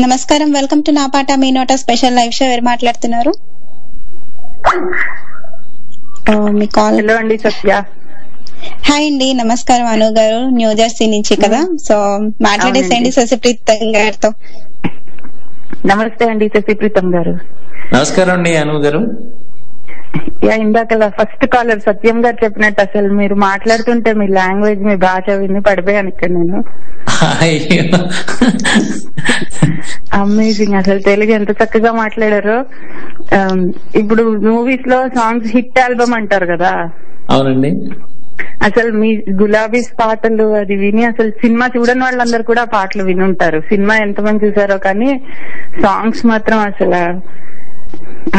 నమస్కారం, వెల్కమ్ టు నా పాట మీ నోట స్పెషల్ లైవ్ షో. ఎవరు మాట్లాడుతున్నారు? మీ కాల్. హలో అండి, సత్య. హాయ్ అండి, నమస్కారం. అను గారు న్యూ జెర్సీ నుంచి కదా, సో మాట్లాడేసేయండి శశిప్రీతం గారితో. నమస్తే అండి శశిప్రీతం గారు. నమస్కారం అండి అను గారు. ఇందాక ఫస్ట్ కాలర్ సత్యం గారు చెప్పినట్టు అసలు మీరు మాట్లాడుతుంటే మీ లాంగ్వేజ్, మీ భాష విని పడిపోయాను ఇక్కడ నేను. అమేజింగ్, అసలు తెలుగు ఎంత చక్కగా మాట్లాడారో. ఇప్పుడు మూవీస్ లో సాంగ్స్ హిట్ ఆల్బమ్ అంటారు కదా. అవునండి. అసలు మీ గులాబీ పాటలు అది విని అసలు సినిమా చూడని వాళ్ళందరూ కూడా పాటలు విని ఉంటారు. సినిమా ఎంతమంది చూసారో కానీ సాంగ్స్ మాత్రం అసలు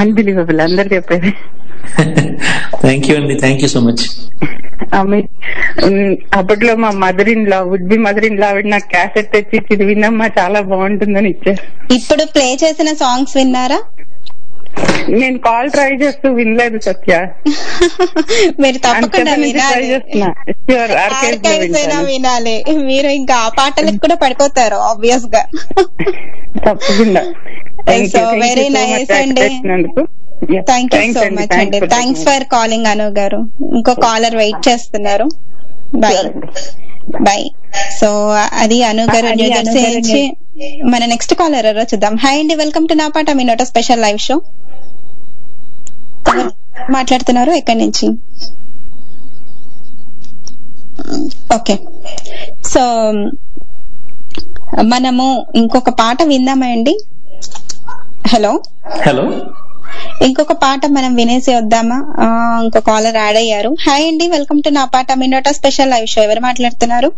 అన్బిలీవబుల్ అందరు చెప్పేది. థ్యాంక్ యూ అండి, థ్యాంక్ యూ సో మచ్. అప్పట్లో మా mother in law, would be mother in law ఆవిడ నాకు క్యాసెట్ తెచ్చి ఇది విన్నమ్మా చాలా బాగుంటుందని ఇచ్చారు. ఇప్పుడు ప్లే చేసిన సాంగ్స్ విన్నారా? నేను కాల్ ట్రై చేస్తూ వినలేదు సత్య. మీరు తప్పకుండా వినాలి, వినాలి. మీరు ఇంకా ఆ పాటలకు కూడా పడిపోతారు ఆబ్వియస్ గా. తప్పకుండా. సో వెరీ నైస్ అండి, థ్యాంక్ యూ సో మచ్ అండి. థ్యాంక్స్ ఫర్ కాలింగ్ అను గారు. ఇంకో కాలర్ వెయిట్ చేస్తున్నారు. Bye bye. సో అది అను గారు న్యూ జెర్సీ నుంచి. మన నెక్స్ట్ కాలర్ ఎవరో చూద్దాం. హాయ్ అండి, వెల్కమ్ టు నా పాట మీ నోట స్పెషల్ లైవ్ షో. మాట్లాడుతున్నారు ఎక్కడి నుంచి? ఓకే, సో మనము ఇంకొక పాట విందామండి. హలో హలో, ఇంకొక పాట మనం వినేసి వద్దామా? ఇంకో కాలర్ యాడ్ అయ్యారు. హాయ్ అండి, వెల్కమ్ టు నా పాట మీ నోట స్పెషల్ లైవ్ షో. ఎవరు మాట్లాడుతున్నారు?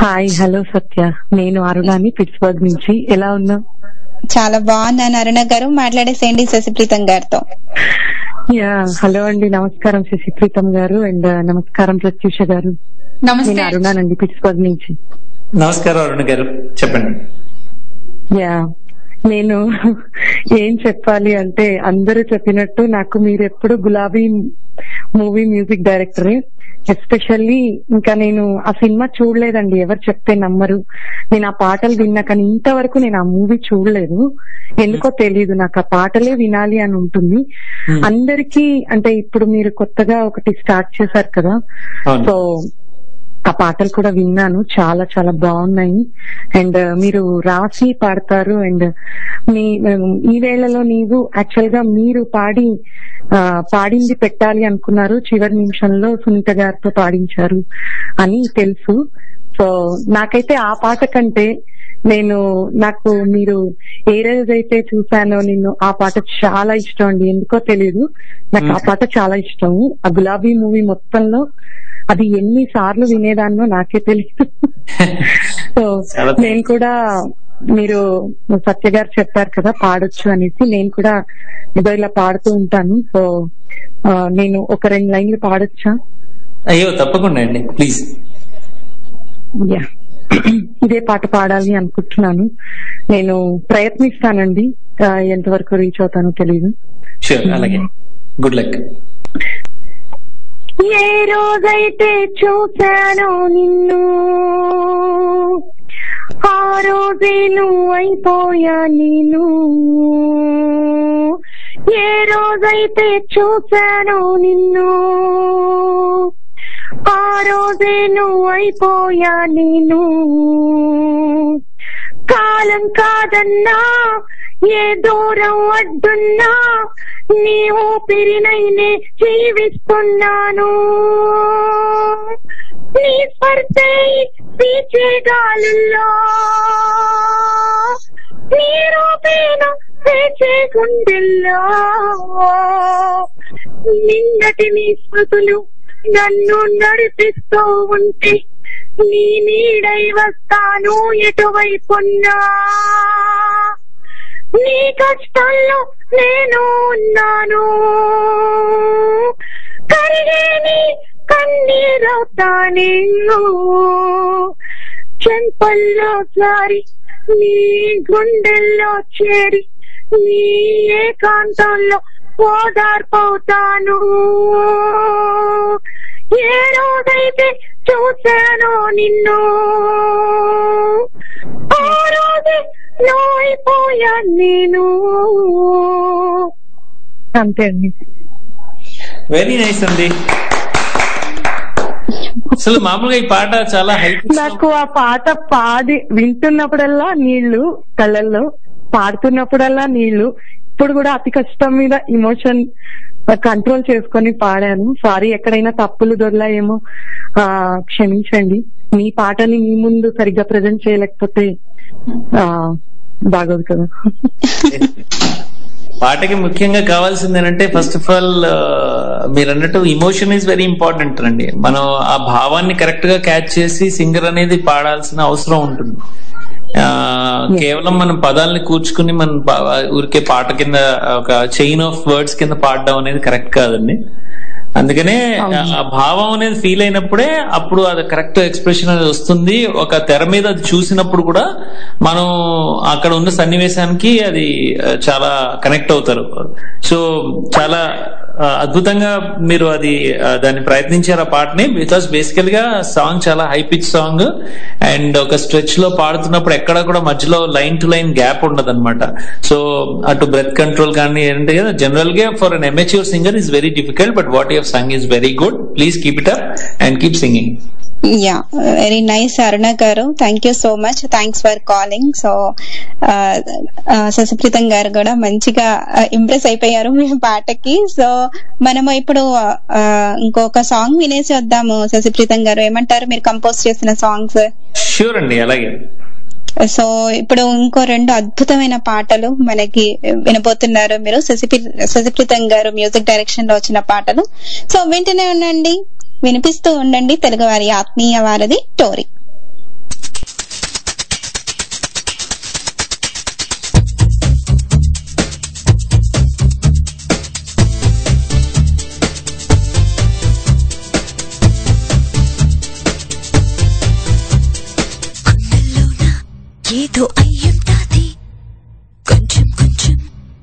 హాయ్, హలో సత్య, నేను అరుణాని పిట్స్బర్గ్ నుంచి. ఎలా ఉన్నా? చాలా బాగున్నాను అరుణ గారు. మాట్లాడేసేయండి శశిప్రీతం గారితో. హలో అండి, నమస్కారం శశిప్రీతం గారు అండ్ నమస్కారం ప్రత్యూష గారు. నమస్తే. నేను అరుణానండి పిట్స్బర్గ్ నుంచి. నమస్కారం అరుణ గారు, చెప్పండి. నేను ఏం చెప్పాలి అంటే అందరూ చెప్పినట్టు నాకు మీరెప్పుడు గులాబీ మూవీ మ్యూజిక్ డైరెక్టరే. ఎస్పెషల్లీ ఇంకా నేను ఆ సినిమా చూడలేదండి, ఎవరు చెప్తే నమ్మరు. నేను ఆ పాటలు విన్నా కానీ ఇంతవరకు నేను ఆ మూవీ చూడలేదు. ఎందుకో తెలీదు, నాకు ఆ పాటలే వినాలి అని ఉంటుంది. అందరికీ అంటే ఇప్పుడు మీరు కొత్తగా ఒకటి స్టార్ట్ చేశారు కదా, సో ఆ పాటలు కూడా విన్నాను, చాలా చాలా బాగున్నాయి. అండ్ మీరు రాసి పాడతారు. అండ్ ఈ వేళలో నీవు యాక్చువల్ గా మీరు పాడింది పెట్టాలి అనుకున్నారు, చివరి నిమిషంలో సునీత గారితో పాడించారు అని తెలుసు. సో నాకైతే ఆ పాట కంటే నాకు మీరు ఏ రోజైతే చూసానో నిన్ను ఆ పాట చాలా ఇష్టం అండి. ఎందుకో తెలీదు, నాకు ఆ పాట చాలా ఇష్టం. ఆ గులాబీ మూవీ మొత్తంలో అది ఎన్ని సార్లు వినేదాన్నో నాకే తెలియదు. సో నేను కూడా మీరు సత్య గారు చెప్పారు కదా పాడొచ్చు అనేసి, నేను కూడా ఏదో ఇలా పాడుతూ ఉంటాను. సో నేను ఒక 2 లైన్లు పాడొచ్చా? అయ్యో తప్పకుండా అండి, ప్లీజ్. ఇదే పాట పాడాలి అనుకుంటున్నాను. నేను ప్రయత్నిస్తానండి, ఎంతవరకు రీచ్ అవుతానో తెలీదు. షూర్, అలాగే. Good luck. ఏ రోజైతే చూశానో నిన్ను ఆ రోజే నువ్వైపోయా నేను. ఏ రోజైతే చూశానో నిన్ను ఆ రోజే నువ్వైపోయా నేను. కాలం కాదన్నా ఏ దూరం అడ్డున్నా నీ ఊపిరినైనే జీవిస్తున్నాను. నీ స్పర్శే పీచే గాలుల్లో నీ రూపేణ వేచే గుండెల్లో నిన్నటి నీ స్మృతులు నన్ను నడిపిస్తూ ఉంటే నీ నీడై వస్తాను ఎటువైపున్నా. నీ కష్టాల్లో నేను ఉన్నాను, కరిగే నీ కన్నీరవుతానే. చెంపల్లో జారి నీ గుండెల్లో చేరి నీ ఏకాంతంలో ఓదార్పవుతాను. ఏ రోజైతే చూశానో నిన్ను ఆ రోజే అయిపోయాను నేను. అంతే అండి. వెరీ నైస్ అండి. అసలు మామూలుగా ఈ పాట చాలా నాకు ఆ పాట పాడి వింటున్నప్పుడల్లా నీళ్లు కళ్ళల్లో, పాడుతున్నప్పుడల్లా నీళ్లు. ఇప్పుడు కూడా అతి కష్టం మీద ఇమోషన్ కంట్రోల్ చేసుకొని పాడాను. సారీ ఎక్కడైనా తప్పులు దొరలాయేమో క్షమించండి. మీ పాటని మీ ముందు సరిగ్గా ప్రజెంట్ చేయలేకపోతే బాగోదు కదా. పాటకి ముఖ్యంగా కావాల్సింది ఏంటంటే ఫస్ట్ ఆఫ్ ఆల్ మీరు అన్నట్టు ఇమోషన్ ఈజ్ వెరీ ఇంపార్టెంట్ అండి. మనం ఆ భావాన్ని కరెక్ట్ గా క్యాచ్ చేసి సింగర్ అనేది పాడాల్సిన అవసరం ఉంటుంది. కేవలం మనం పదాలని కూర్చుకుని మనం ఊరికే పాట కింద ఒక చైన్ ఆఫ్ వర్డ్స్ కింద పాడడం అనేది కరెక్ట్ కాదండి. అందుకనే ఆ భావం అనేది ఫీల్ అయినప్పుడే అప్పుడు అది కరెక్ట్ ఎక్స్ప్రెషన్ అనేది వస్తుంది. ఒక తెర మీద అది చూసినప్పుడు కూడా మనం అక్కడ ఉన్న సన్నివేశానికి అది చాలా కనెక్ట్ అవుతారు. సో చాలా అద్భుతంగా మీరు అది దాన్ని ప్రయత్నించారు ఆ పాటని. బికాస్ బేసికల్ గా సాంగ్ చాలా హై పిచ్ సాంగ్ అండ్ ఒక స్ట్రెచ్ లో పాడుతున్నప్పుడు ఎక్కడ కూడా మధ్యలో లైన్ టు లైన్ గ్యాప్ ఉండదు అనమాట. సో అటు బ్రెత్ కంట్రోల్ కానీ ఏంటంటే కదా జనరల్ గా for an amateur singer is very difficult, but what you have sung is very good. Please keep it up and keep singing. Yeah, very nice Aruna గారు. Thank you so much. Thanks for calling. So Sashipreetham గారు కూడా మంచిగా impress అయిపోయారు మీ పాటకి. So మనము ఇప్పుడు ఇంకొక song వినేసి వద్దాము. శశిప్రీతం గారు ఏమంటారు, మీరు కంపోజ్ చేసిన సాంగ్స్? షూర్ అండి, అలాగే. సో ఇప్పుడు ఇంకో 2 అద్భుతమైన పాటలు మనకి వినబోతున్నారు మీరు. శశిప్రీతం గారు మ్యూజిక్ డైరెక్షన్ లో వచ్చిన పాటలు. సో వింటూనే ఉండండి, వినిపిస్తూ ఉండండి తెలుగువారి ఆత్మీయ వారధి టోరీ. ఏదో అయ్యుంటాది, కొంచెం కొంచెం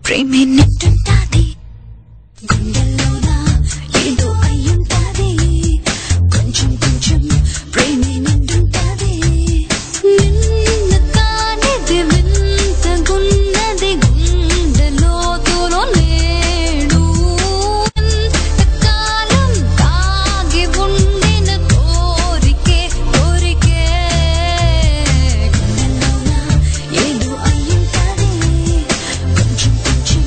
ప్రేమే నింటుంటాది. గుండెల్లోన ఏదో అయ్యుంటాది, కొంచెం కొంచెం ప్రేమే నింటుంటాది. నిన్న కానిది వింతగున్నది గుండెలో దూరం లేడు. ఎంతకాలం తాగి ఉండిన కోరికే కోరికే. ఏదో అయ్యుంటాది, కొంచెం కొంచెం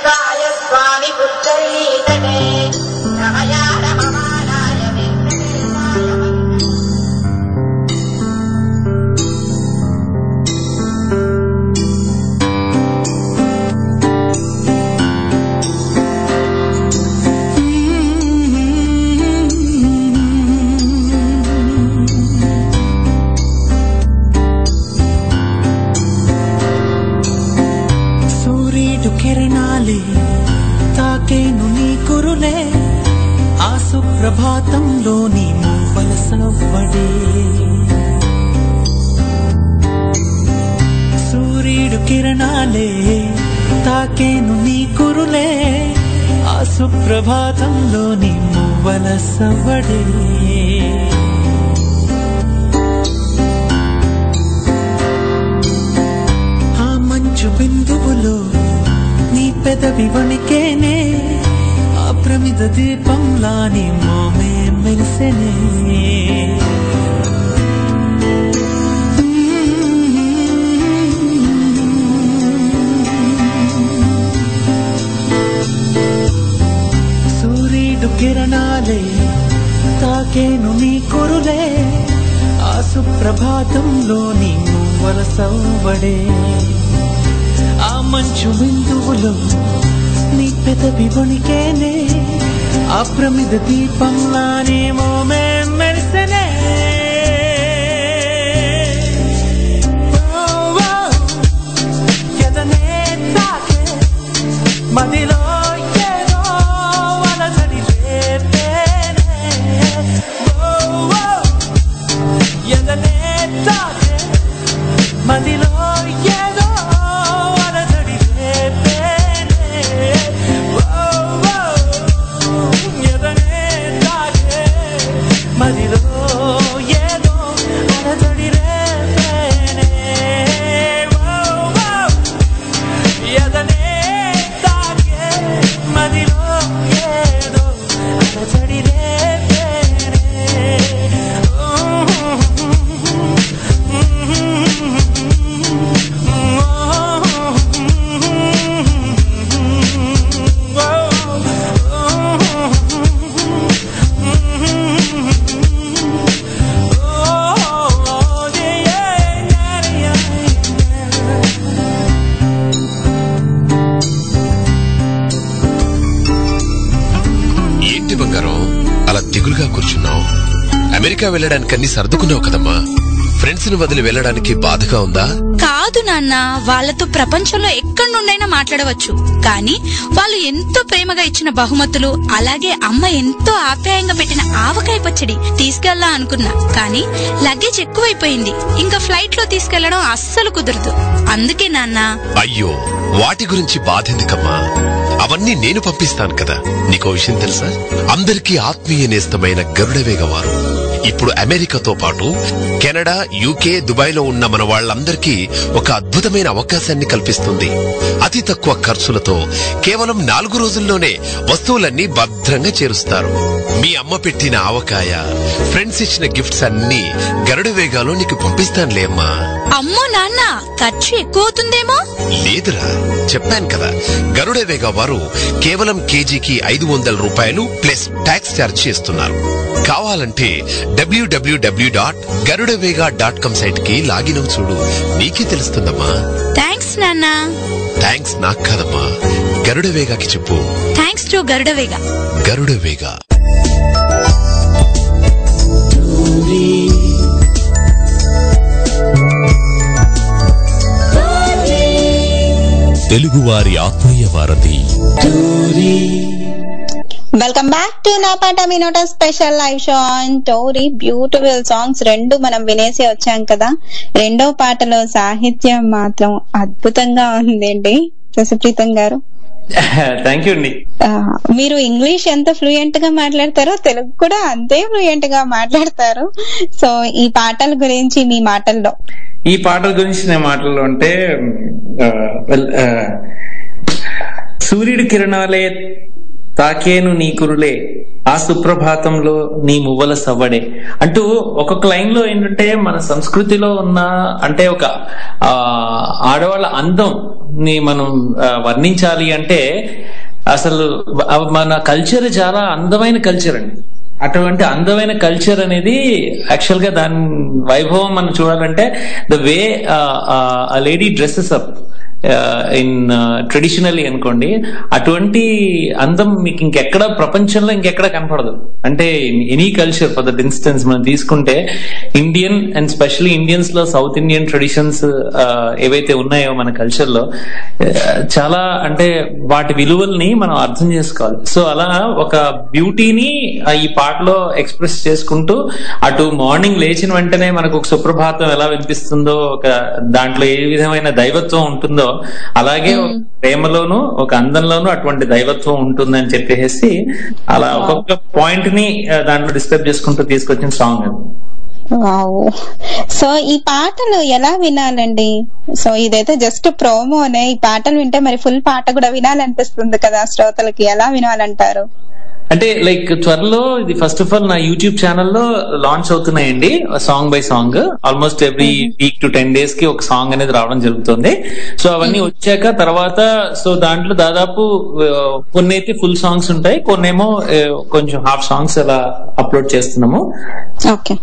వెంకటేశాయ స్వామి పుత్రీతటే నమయార మమానాయ వెంకటేశాయ కిరణాలే తాకేను నీ కురులే ఆ సుప్రభాతంలో నీ మూవల సవ్వడే సూర్యుడు కిరణాలే తాకేను నీ కురులే ఆ సుప్రభాతంలో నీ మూవల సవ్వడే ఆ మంచు బిందువులో నీ పెదవి వణికేనే ఆ ప్రమిద దీపంలా నీ మోమే మెరిసెనే సూర్యుడు కిరణాలే తాకేను నీ కురులే ఆ సుప్రభాతంలో నీ మూవల సవ్వడే ఆ మంచు బిందువులో నీ పెదవి వణికేనే ఆ ప్రమిద దీపంలానే మోమే మెరిసెనే ఎదనే తాకే మదిలో ఏదో అలజడి రేపేనే ఎదనే తాకే మదిలో ఏదో మదిలో ఏదో అలజడి రేపేనే ఎదనే తాకే మదిలో ఏదో అలజడి రేపేనే ఏంటి బంగారం అలా దిగులుగా కూర్చున్నావు? అమెరికా వెళ్ళడానికి అన్ని సర్దుకున్నావు కదమ్మా. ఫ్రెండ్స్ ని వదిలి వెళ్ళడానికి బాధగా ఉందా? కాదు నాన్న, వాళ్ళతో ప్రపంచంలో ఎక్కడి నుండైనా మాట్లాడవచ్చు. కానీ వాళ్ళు ఎంతో ప్రేమగా ఇచ్చిన బహుమతులు, అలాగే అమ్మ ఎంతో ఆప్యాయంగా పెట్టిన ఆవకాయ పచ్చడి తీసుకెళ్లా అనుకున్నా. కానీ లగేజ్ ఎక్కువైపోయింది. ఇంకా ఫ్లైట్ లో తీసుకెళ్లడం అస్సలు కుదరదు. అందుకే నాన్న. అయ్యో, వాటి గురించి బాధెందుకమ్మా, అవన్నీ నేను పంపిస్తాను కదా. నీకో విషయం తెలుసా? అందరికీ ఆత్మీయ నేస్తమైన గరుడవేగ వారు ఇప్పుడు అమెరికాతో పాటు కెనడా, యూకే, దుబాయ్ లో ఉన్న మన వాళ్ళందరికీ ఒక అద్భుతమైన అవకాశాన్ని కల్పిస్తుంది. అతి తక్కువ ఖర్చులతో కేవలం 4 రోజుల్లోనే వస్తువులన్నీ భద్రంగా చేరుస్తారు. మీ అమ్మ పెట్టిన ఆవకాయ, ఫ్రెండ్స్ ఇచ్చిన గిఫ్ట్స్ అన్ని గరుడవేగాలో నీకు పంపిస్తానులే అమ్మా. అమ్మో నాన్న, ఖర్చు ఎక్కువ అవుతుందేమో. లేదురా, చెప్పాను కదా, గరుడవేగ వారు కేవలం కేజీకి 500 రూపాయలు ప్లస్ ట్యాక్స్ ఛార్జ్ చేస్తున్నారు. కావాలంటే www.garudavega.com సైట్ కి లాగిన్ అవు చూడు, నీకే తెలుస్తుందమ్మా. థ్యాంక్స్ నాన్న. థ్యాంక్స్ నాకు కాదమ్మా, గరుడవేగాకి చెప్పు. Thanks to Garudavega. గరుడవేగ. తెలుగువారి ఆత్మీయ వారధి. వెల్కమ్ బ్యాక్ టు నా పాట మీ నోట special live show on Tori. Beautiful songs 2 మనం వినేసి వచ్చాం కదా. 2వ పాటలో సాహిత్యం మాత్రం అద్భుతంగా ఉందండి శశిప్రీతం గారు. థ్యాంక్ యూ అండి. మీరు ఇంగ్లీష్ ఎంత ఫ్లూయెంట్ గా మాట్లాడతారో తెలుగు కూడా అంతే ఫ్లూయెంట్ గా మాట్లాడతారు. సో ఈ పాటల గురించి మీ మాటల్లో. ఈ పాటల గురించి నేను మాటల్లో అంటే సూర్యుడి కిరణాలే తాకేను నీ కురులే ఆ సుప్రభాతంలో నీ మువ్వల సవ్వడే అంటూ ఒక్కొక్క లైన్ లో ఏంటంటే మన సంస్కృతిలో ఉన్న అంటే ఒక ఆడవాళ్ళ అందం ని మనం వర్ణించాలి అంటే అసలు మన కల్చర్ చాలా అందమైన కల్చర్ అండి. అటువంటి అందమైన కల్చర్ అనేది యాక్చువల్ గా దాని వైభవం మనం చూడాలంటే ద వే ఆ lady dresses up in traditionally అనుకోండి, అటువంటి అందం మీకు ఇంకెక్కడ ప్రపంచంలో ఇంకెక్కడ కనపడదు. అంటే any culture for that instance మనం తీసుకుంటే ఇండియన్ అండ్ స్పెషల్లీ ఇండియన్స్ లో సౌత్ ఇండియన్ ట్రెడిషన్స్ ఏవైతే ఉన్నాయో మన కల్చర్ లో చాలా అంటే వాటి విలువల్ని మనం అర్థం చేసుకోవాలి. సో అలా ఒక బ్యూటీని ఈ పాటలో ఎక్స్ప్రెస్ చేసుకుంటూ అటు మార్నింగ్ లేచిన వెంటనే మనకు ఒక సుప్రభాతం ఎలా వినిపిస్తుందో, ఒక దాంట్లో ఏ విధమైన దైవత్వం ఉంటుందో అలాగే ప్రేమలోను ఒక అందంలోను అటువంటి దైవత్వం ఉంటుందని చెప్పేసి అలా ఒక్కొక్క పాయింట్ ని దాంట్లో డిస్క్రైబ్ చేసుకుంటూ తీసుకొచ్చిన సాంగ్ అది. సో ఈ పాటలు ఎలా వినాలండి? సో ఇదైతే జస్ట్ ప్రోమోనే, ఈ పాటలు వింటే మరి ఫుల్ పాట కూడా వినాలనిపిస్తుంది కదా శ్రోతలకి, ఎలా వినాలంటారు? అంటే లైక్ త్వరలో ఇది ఫస్ట్ ఆఫ్ ఆల్ నా యూట్యూబ్ ఛానల్లో లాంచ్ అవుతున్నాయండి, song by song. Almost every week to 10 days కి ఒక సాంగ్ అనేది రావడం జరుగుతుంది. సో అవన్నీ వచ్చాక తర్వాత సో దాంట్లో దాదాపు కొన్ని అయితే ఫుల్ సాంగ్స్ ఉంటాయి, కొన్నేమో కొంచెం హాఫ్ సాంగ్స్ అలా అప్లోడ్ చేస్తున్నాము. ఓకే.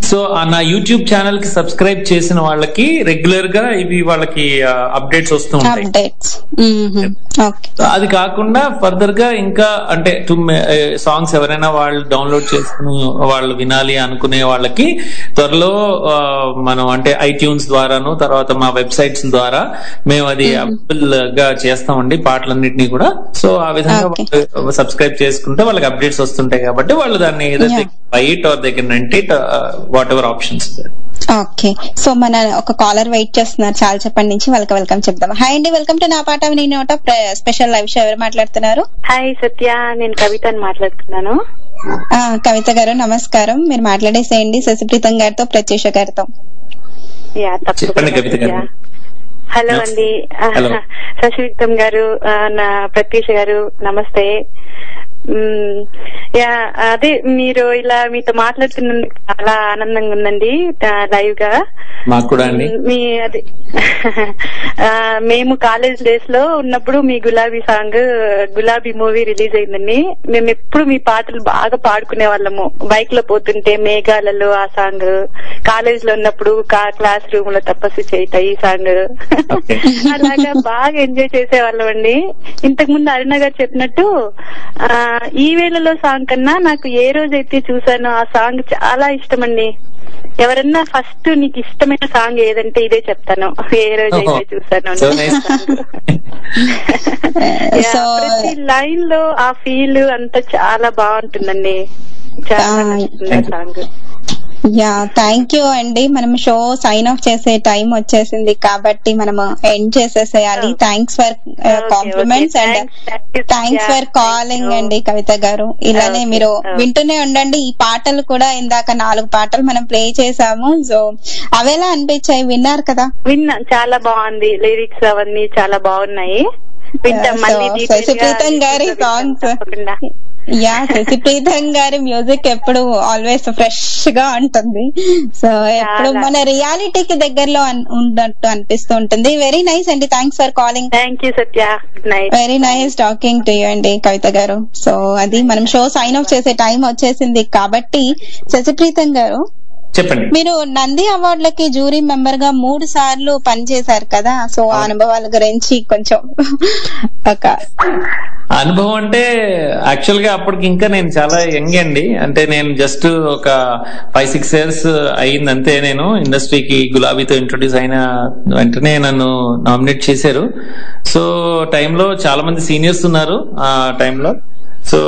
సో నా యూట్యూబ్ ఛానల్ కి సబ్స్క్రైబ్ చేసిన వాళ్ళకి రెగ్యులర్ గా ఇవి వాళ్ళకి అప్డేట్స్ వస్తూ ఉంటాయి. అది కాకుండా ఫర్దర్ గా ఇంకా అంటే సాంగ్స్ ఎవరైనా వాళ్ళు డౌన్లోడ్ చేసుకుని వాళ్ళు వినాలి అనుకునే వాళ్ళకి త్వరలో మనం అంటే ఐట్యూన్స్ ద్వారాను తర్వాత మా వెబ్సైట్స్ ద్వారా మేము అది అవైలబుల్ గా చేస్తామండి పాటలన్నిటినీ కూడా. సో ఆ విధంగా సబ్స్క్రైబ్ చేసుకుంటే వాళ్ళకి అప్డేట్స్ వస్తుంటాయి కాబట్టి వాళ్ళు దాన్ని by it or they can rent it what ever options. Okay. So మన ఒక కాలర్ వెయిట్ చేస్తున్నారు చాలా చెప్పండి నుంచి, వాళ్ళకి వెల్కమ్ చెప్దాం. హాయ్ అండి, వెల్కమ్ టు నా పాట నీ నోట స్పెషల్ లైవ్ షో. ఎవరు మాట్లాడుతున్నారు? హాయ్ సత్య, నేను కవితని మాట్లాడుతున్నాను. కవిత గారు నమస్కారం. మీరు మాట్లాడేసేయండి శశిప్రీతం గారితో ప్రత్యూష గారితో. హలో అండి శశిప్రీతం గారు, నా ప్రత్యూష గారు నమస్తే. అదే మీరు ఇలా మీతో మాట్లాడుతున్నందుకు చాలా ఆనందంగా ఉందండి లైవ్ గా. మాకు కూడా అండి. మీ అది మేము కాలేజ్ డేస్ లో ఉన్నప్పుడు మీ గులాబీ సాంగ్ గులాబీ మూవీ రిలీజ్ అయిందండి. మేము ఎప్పుడు మీ పాటలు బాగా పాడుకునే వాళ్ళము, బైక్ లో పోతుంటే మేఘాలలో ఆ సాంగ్, కాలేజ్ లో ఉన్నప్పుడు క్లాస్ రూమ్ లో తపస్సు చేయట ఈ సాంగ్, అలాగా బాగా ఎంజాయ్ చేసేవాళ్ళం అండి. ఇంతకు ముందు అరుణ గారు చెప్పినట్టు ఈ వేళలో సాంగ్ కన్నా నాకు ఏ రోజైతే చూసానో ఆ సాంగ్ చాలా ఇష్టం అండి. ఎవరన్నా ఫస్ట్ నీకు ఇష్టమైన సాంగ్ ఏదంటే ఇదే చెప్తాను, ఏ రోజైతే చూసాను. ప్రతి లైన్ లో ఆ ఫీల్ అంతా చాలా బాగుంటుందండి, చాలా నచ్చుతుంది సాంగ్. యా, థ్యాంక్ యూ అండి. మనం షో సైన్ ఆఫ్ చేసే టైం వచ్చేసింది కాబట్టి మనము ఎండ్ చేసేసేయాలి. Thanks for compliments and thanks for calling అండి కవిత గారు. ఇలానే మీరు వింటూనే ఉండండి. ఈ పాటలు కూడా ఇందాక 4 పాటలు మనం ప్లే చేసాము. సో అవేలా అనిపించాయి? విన్నారు కదా? విన్నా, చాలా బాగుంది. లిరిక్స్ అవన్నీ చాలా బాగున్నాయి. శశిప్రీతం గారి సాంగ్స్, యా శశిప్రీతం గారి మ్యూజిక్ ఎప్పుడు ఆల్వేస్ ఫ్రెష్ గా ఉంటుంది. సో ఎప్పుడు మన రియాలిటీకి దగ్గరలో ఉన్నట్టు అనిపిస్తూ ఉంటుంది. వెరీ నైస్ అండి, thanks for calling. Thank you Satya, good night. Very nice talking to you అండి కవిత గారు. సో అది మనం షో సైన్ ఆఫ్ చేసే టైం వచ్చేసింది కాబట్టి శశిప్రీతం గారు చెప్పండి. మీరు నంది అవార్డులకి జ్యూరీ మెంబర్ గా 3 సార్లు పనిచేశారు కదా, సో ఆ అనుభవాల గురించి కొంచెం ఒక అనుభవం అంటే యాక్చువల్ గా అప్పటికి ఇంకా నేను చాలా యంగ్ అండి. అంటే నేను జస్ట్ ఒక 5-6 years అయ్యింది అంతే. నేను ఇండస్ట్రీకి గులాబీతో ఇంట్రొడ్యూస్ అయిన వెంటనే నన్ను నామినేట్ చేశారు. సో టైంలో చాలా మంది సీనియర్స్ ఉన్నారు ఆ టైంలో. సో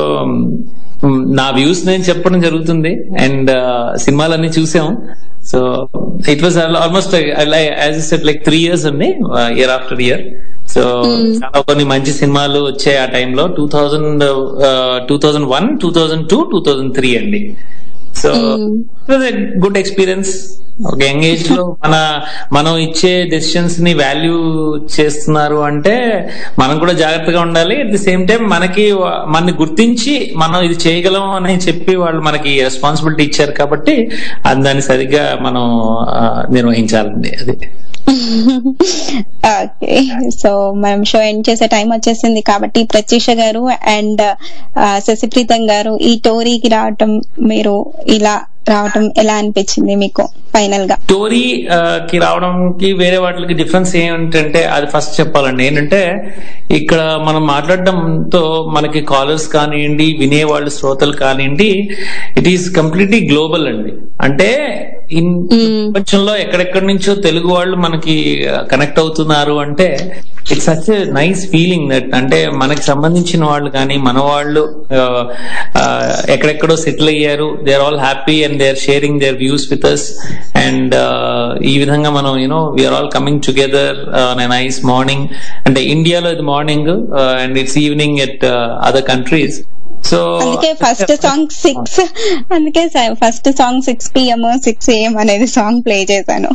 నా వ్యూస్ నేను చెప్పడం జరుగుతుంది అండ్ సినిమాలన్నీ చూసాం. So it was almost as you said like 3 years అండి, ఇయర్ ఆఫ్టర్ ఇయర్. సో చాలా కొన్ని మంచి సినిమాలు వచ్చాయి ఆ టైంలో. 2001, 2002, 2003 అండి. So good experience. ఒక యంగ్ ఏజ్ లో మనం ఇచ్చే డెసిషన్స్ ని వాల్యూ చేస్తున్నారు అంటే మనం కూడా జాగ్రత్తగా ఉండాలి. అట్ ది సేమ్ టైం మనని గుర్తించి మనం ఇది చేయగలం అని చెప్పి వాళ్ళు మనకి రెస్పాన్సిబిలిటీ ఇచ్చారు కాబట్టి దాన్ని సరిగ్గా మనం నిర్వహించాలండి. అది ఓకే, సో మనం షో ఎండ్ చేసే టైం వచ్చేసింది కాబట్టి ప్రత్యూష గారు అండ్ శశిప్రీతం గారు ఈ టోరీకి మీరు ఇలా రావటం ఎలా అనిపించింది మీకు ఫైనల్ గా? స్టోరీ కి రావడానికి వేరే వాటికి డిఫరెన్స్ ఏంటంటే అది ఫస్ట్ చెప్పాలండి. ఏంటంటే ఇక్కడ మనం మాట్లాడడంతో మనకి కాలర్స్ కానివ్వండి, వినేవాళ్ళు శ్రోతలు కానివ్వండి, ఇట్ ఈస్ కంప్లీట్లీ గ్లోబల్ అండి. అంటే ప్రపంచంలో ఎక్కడెక్కడి నుంచో తెలుగు వాళ్ళు మనకి కనెక్ట్ అవుతున్నారు అంటే it's such a nice feeling that, అంటే మనకి సంబంధించిన వాళ్ళు కానీ మన వాళ్ళు ఎక్కడెక్కడో సెటిల్ అయ్యారు, they are all happy and they are sharing their views with us. And ఈ విధంగా మనం we're all coming together on a nice morning. అంటే ఇండియాలో ఇది morning and it's evening at other countries. So అందుకే ఫస్ట్ సాంగ్ 6 PM 6 AM అనేది song play చేశాను.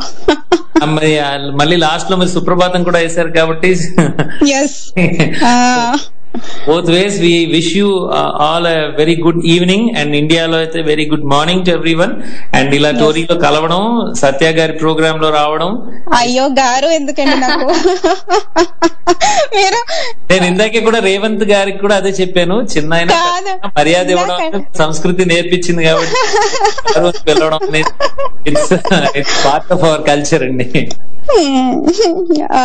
మళ్ళీ లాస్ట్ లో మీరు సుప్రభాతం కూడా వేశారు కాబట్టి both ways we wish you all a very good evening and India lo aithe very good morning to everyone. And ila Tori lo kalavadam, Satya gari program lo raavadam. అయ్యో గారు ఎందుకండి నాకు మీరు నేను ఇందాకే కూడా రేవంత్ గారికి కూడా అదే చెప్పాను, చిన్న ఆయన మర్యాద ఇవ్వడం సంస్కృతి నేర్పించింది కాబట్టి వెళ్ళడం it's part of our culture అండి.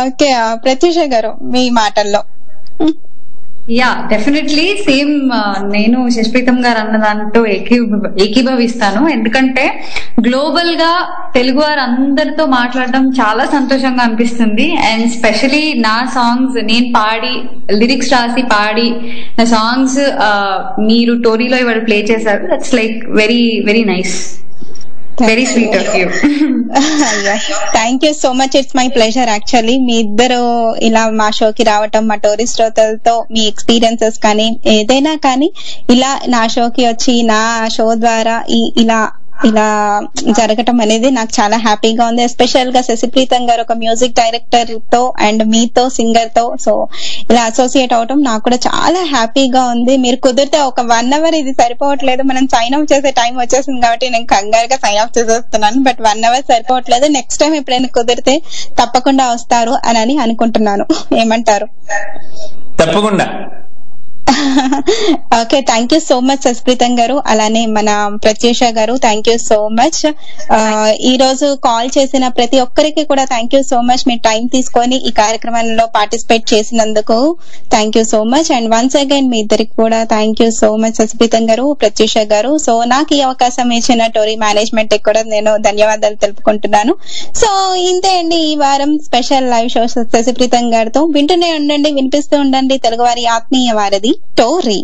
ఓకే, ప్రత్యూష గారు మీ మాటల్లో. యా, డెఫినెట్లీ సేమ్ నేను శశిప్రీతం గారు అన్న దాంతో ఏకీభవిస్తాను. ఎందుకంటే గ్లోబల్ గా తెలుగు వారు అందరితో మాట్లాడడం చాలా సంతోషంగా అనిపిస్తుంది. అండ్ స్పెషలీ నా సాంగ్స్ నేను పాడి లిరిక్స్ రాసి పాడి నా సాంగ్స్ మీరు టోరీలో ఇవాళ ప్లే చేశారు. That's like very very nice, very sweet of you. Thank you so much, it's my pleasure. Actually మీ ఇద్దరు ఇలా మా షోకి రావటం, మా టోరీ శ్రోతలతో మీ ఎక్స్పీరియన్సెస్ కానీ ఏదైనా కానీ ఇలా నా షోకి వచ్చి నా షో ద్వారా ఇలా జరగటం అనేది నాకు చాలా హ్యాపీగా ఉంది. ఎస్పెషల్ గా శశిప్రీతం గారు ఒక మ్యూజిక్ డైరెక్టర్ తో అండ్ మీతో సింగర్ తో సో ఇలా అసోసియేట్ అవటం నాకు కూడా చాలా హ్యాపీగా ఉంది. మీరు కుదిరితే ఒక 1 hour ఇది సరిపోవట్లేదు, మనం సైన్ ఆఫ్ చేసే టైం వచ్చేసింది కాబట్టి నేను కంగారుగా సైన్ ఆఫ్ చేసేస్తున్నాను. బట్ 1 hour సరిపోవట్లేదు, నెక్స్ట్ టైం ఎప్పుడైనా కుదిరితే తప్పకుండా వస్తారు అని అనుకుంటున్నాను. ఏమంటారు? తప్పకుండా. Okay, thank you so much Sashipreetham గారు. అలానే మన ప్రత్యూష గారు థ్యాంక్ యూ సో మచ్. ఈ రోజు కాల్ చేసిన ప్రతి ఒక్కరికి కూడా థ్యాంక్ యూ సో మచ్. మీ టైం తీసుకొని ఈ కార్యక్రమంలో పార్టిసిపేట్ చేసినందుకు thank you so much. And once again మీ ఇద్దరికి కూడా thank you so much Sashipreetham గారు, ప్రత్యూష గారు. సో నాకు ఈ అవకాశం ఇచ్చిన టోరీ మేనేజ్మెంట్ కూడా నేను ధన్యవాదాలు తెలుపుకుంటున్నాను. సో ఇంతే అండి ఈ వారం స్పెషల్ లైవ్ షో శశిప్రీతం గారితో. వింటూనే ఉండండి, వినిపిస్తూ ఉండండి తెలుగువారి ఆత్మీయ వారధి టోరీ.